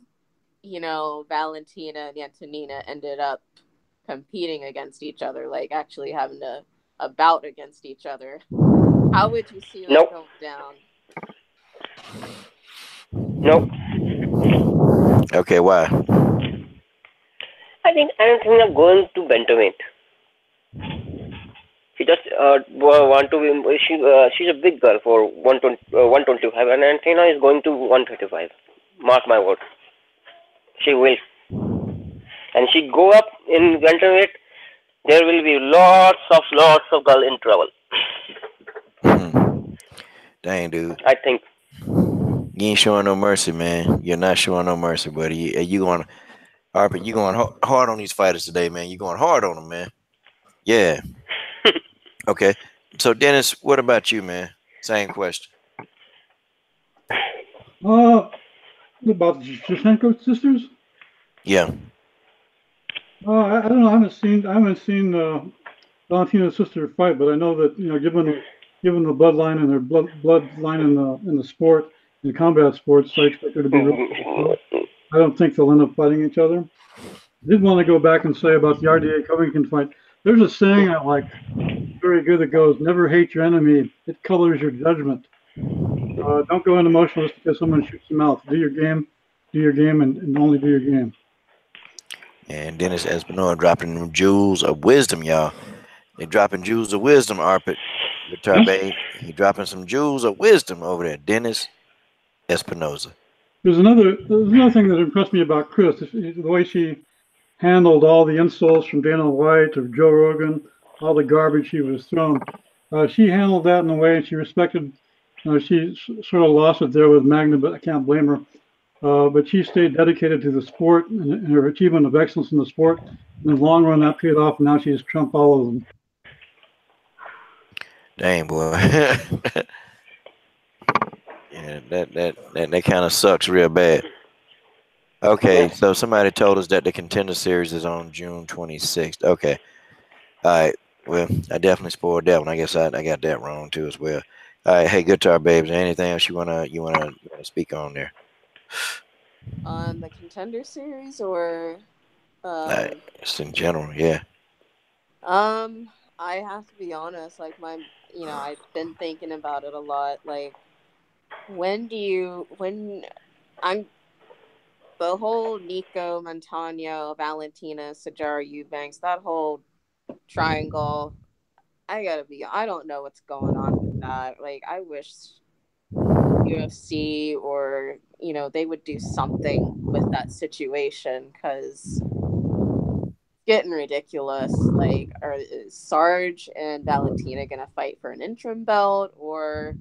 Valentina and Antonina ended up competing against each other, like actually having a bout against each other. How would you see that No, going down? no. okay, why? I think Anthony going to bantamweight. She just want to be. She's a big girl for 120, 125, and Anthony is going to 135. Mark my word, she will. And she go up in bantamweight. There will be lots of girl in trouble. Dang, dude. I think. You ain't showing no mercy, man. You're not showing no mercy, buddy. You going, Harper, you going hard on these fighters today, man. You going hard on them, man. Yeah. Okay. So, Dennis, what about you, man? Same question. About the Shevchenko sisters. Yeah. I don't know. I haven't seen Valentina's sister fight, but I know that given the bloodline and their bloodline in the sport in combat sports, I expect her to be really tough. I don't think they'll end up fighting each other. I did want to go back and say about the RDA Covington fight. There's a saying I like very good that goes, "Never hate your enemy; it colors your judgment." Don't go in emotional just because someone shoots your mouth. Do your game, and only do your game. And Dennis Espinola dropping them jewels of wisdom, y'all. They dropping jewels of wisdom, Arpit. Guitar Yes. Bay. He dropping some jewels of wisdom over there. Dennis Espinosa. There's another thing that impressed me about Chris, the way she handled all the insults from Dana White to Joe Rogan, all the garbage she was thrown. She handled that in a way, and she respected. She sort of lost it there with Magna, but I can't blame her. But she stayed dedicated to the sport and her achievement of excellence in the sport. In the long run, that paid off, and now she's trumped all of them. Dang, boy. Yeah, that kind of sucks real bad. Okay, Yeah. so somebody told us that the contender series is on June 26th. Okay. All right. Well, I definitely spoiled that one. I guess I got that wrong too as well. All right, hey, guitar babes, anything else you wanna speak on there? On the Contender Series or Just in general, yeah. um I have to be honest, like I've been thinking about it a lot. Like when I'm the whole Nico, Montano, Valentina, Sajara Eubanks, that whole triangle, I don't know what's going on with that. Like I wish UFC or they would do something with that situation because getting ridiculous. Like, is Sarge and Valentina gonna fight for an interim belt, or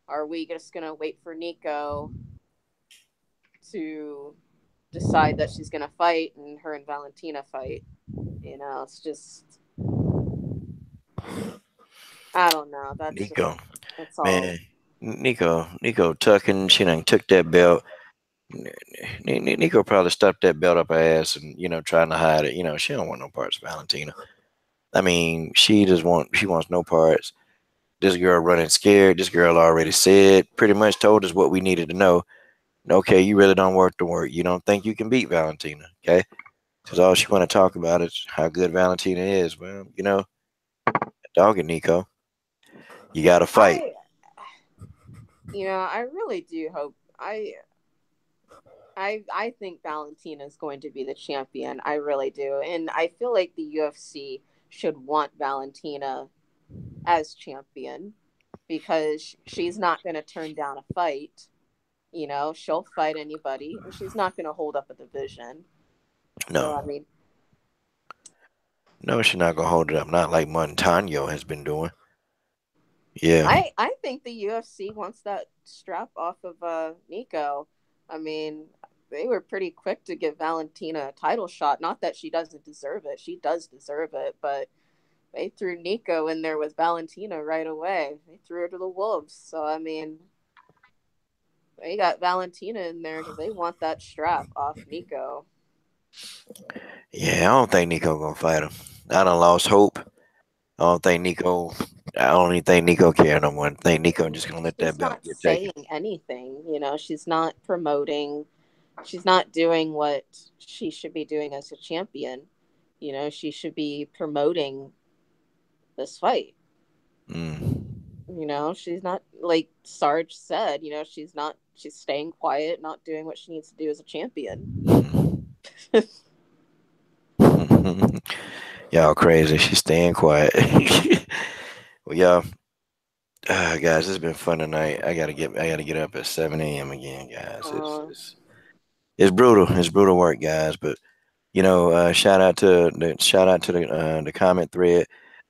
are we just gonna wait for Nico to decide that she's gonna fight and her and Valentina fight? It's just I don't know. Nico, That's all. man, Nico tucking. She done took that belt. Nico probably stuffed that belt up her ass and trying to hide it. She don't want no parts of Valentina. I mean, she wants no parts. This girl running scared. This girl already said, pretty much told us what we needed to know. Okay, you really don't work the work. You don't think you can beat Valentina, okay? Because all she want to talk about is how good Valentina is. Well, dog it, Nico. You got to fight. I really do hope I think Valentina is going to be the champion. I really do. And I feel like the UFC should want Valentina as champion because she's not going to turn down a fight. You know, she'll fight anybody, and she's not going to hold up a division. So, No, I mean, no, she's not gonna hold it up. Not like Montano has been doing. Yeah. I think the UFC wants that strap off of Nico. I mean, they were pretty quick to give Valentina a title shot. Not that she doesn't deserve it. She does deserve it, but they threw Nico in there with Valentina right away. They threw her to the wolves. So I mean, they got Valentina in there because they want that strap off Nico. Yeah, I don't think Nico gonna fight him. I done lost hope. I don't think Nico. I don't even think Nico care no more. I think Nico just gonna let that She's belt not get taken. saying anything. You know, she's not promoting. She's not doing what she should be doing as a champion. You know, she should be promoting this fight. Mm. You know, she's not, like Sarge said, you know, she's staying quiet, not doing what she needs to do as a champion. Y'all crazy. She's staying quiet. Well, y'all, guys, it's been fun tonight. I gotta get up at 7 a.m. again, guys. Uh, It's brutal. It's brutal work, guys. But you know, shout out to the comment thread.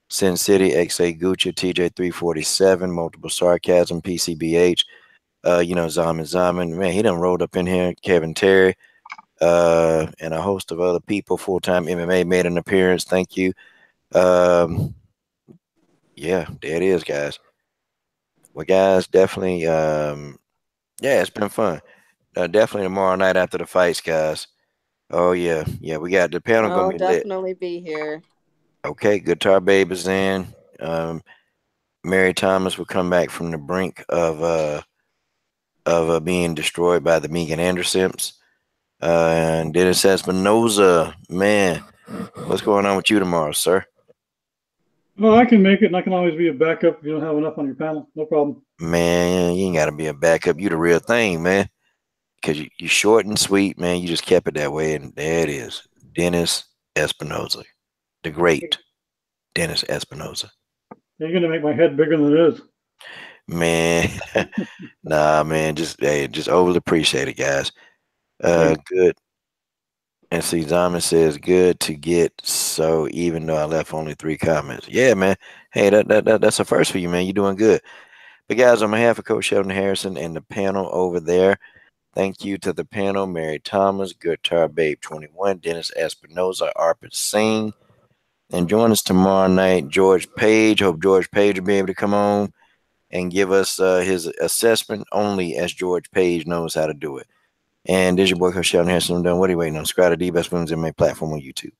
Sin City, XA Gucci, TJ347, multiple sarcasm, PCBH. You know, Zaman, man, he done rolled up in here. Kevin Terry, and a host of other people. Full time MMA made an appearance. Thank you. Um, yeah, there it is, guys. Well, guys, definitely. Yeah, it's been fun. Definitely tomorrow night after the fights, guys. Oh yeah, yeah, we got the panel gonna I'll be lit. definitely be here. Okay, Guitar Babe is in. Um, Mary Thomas will come back from the brink of being destroyed by the Megan Andersons. And Dennis Espinoza, man, what's going on with you tomorrow, sir? Well, I can make it, and I can always be a backup if you don't have enough on your panel. No problem. Man, you ain't got to be a backup. You the real thing, man. Because you short and sweet, man. You just kept it that way, and there it is. Dennis Espinoza, the great Dennis Espinoza. You're going to make my head bigger than it is. Man, nah, man, just overly appreciated, guys. Good. And see, Zaman says, good to get. So even though I left only 3 comments, yeah, man. Hey, that's a first for you, man. You're doing good. But guys, on behalf of Coach Sheldon Harrison and the panel over there, thank you to the panel: Mary Thomas, Guitar Babe 21, Dennis Espinoza, Arpit Singh, and join us tomorrow night, George Page. Hope George Page will be able to come on and give us his assessment only as George Page knows how to do it. And this is your boy, Coach Sheldon Harrison. I'm done. What are you waiting on? Subscribe to the best women's MMA platform on YouTube.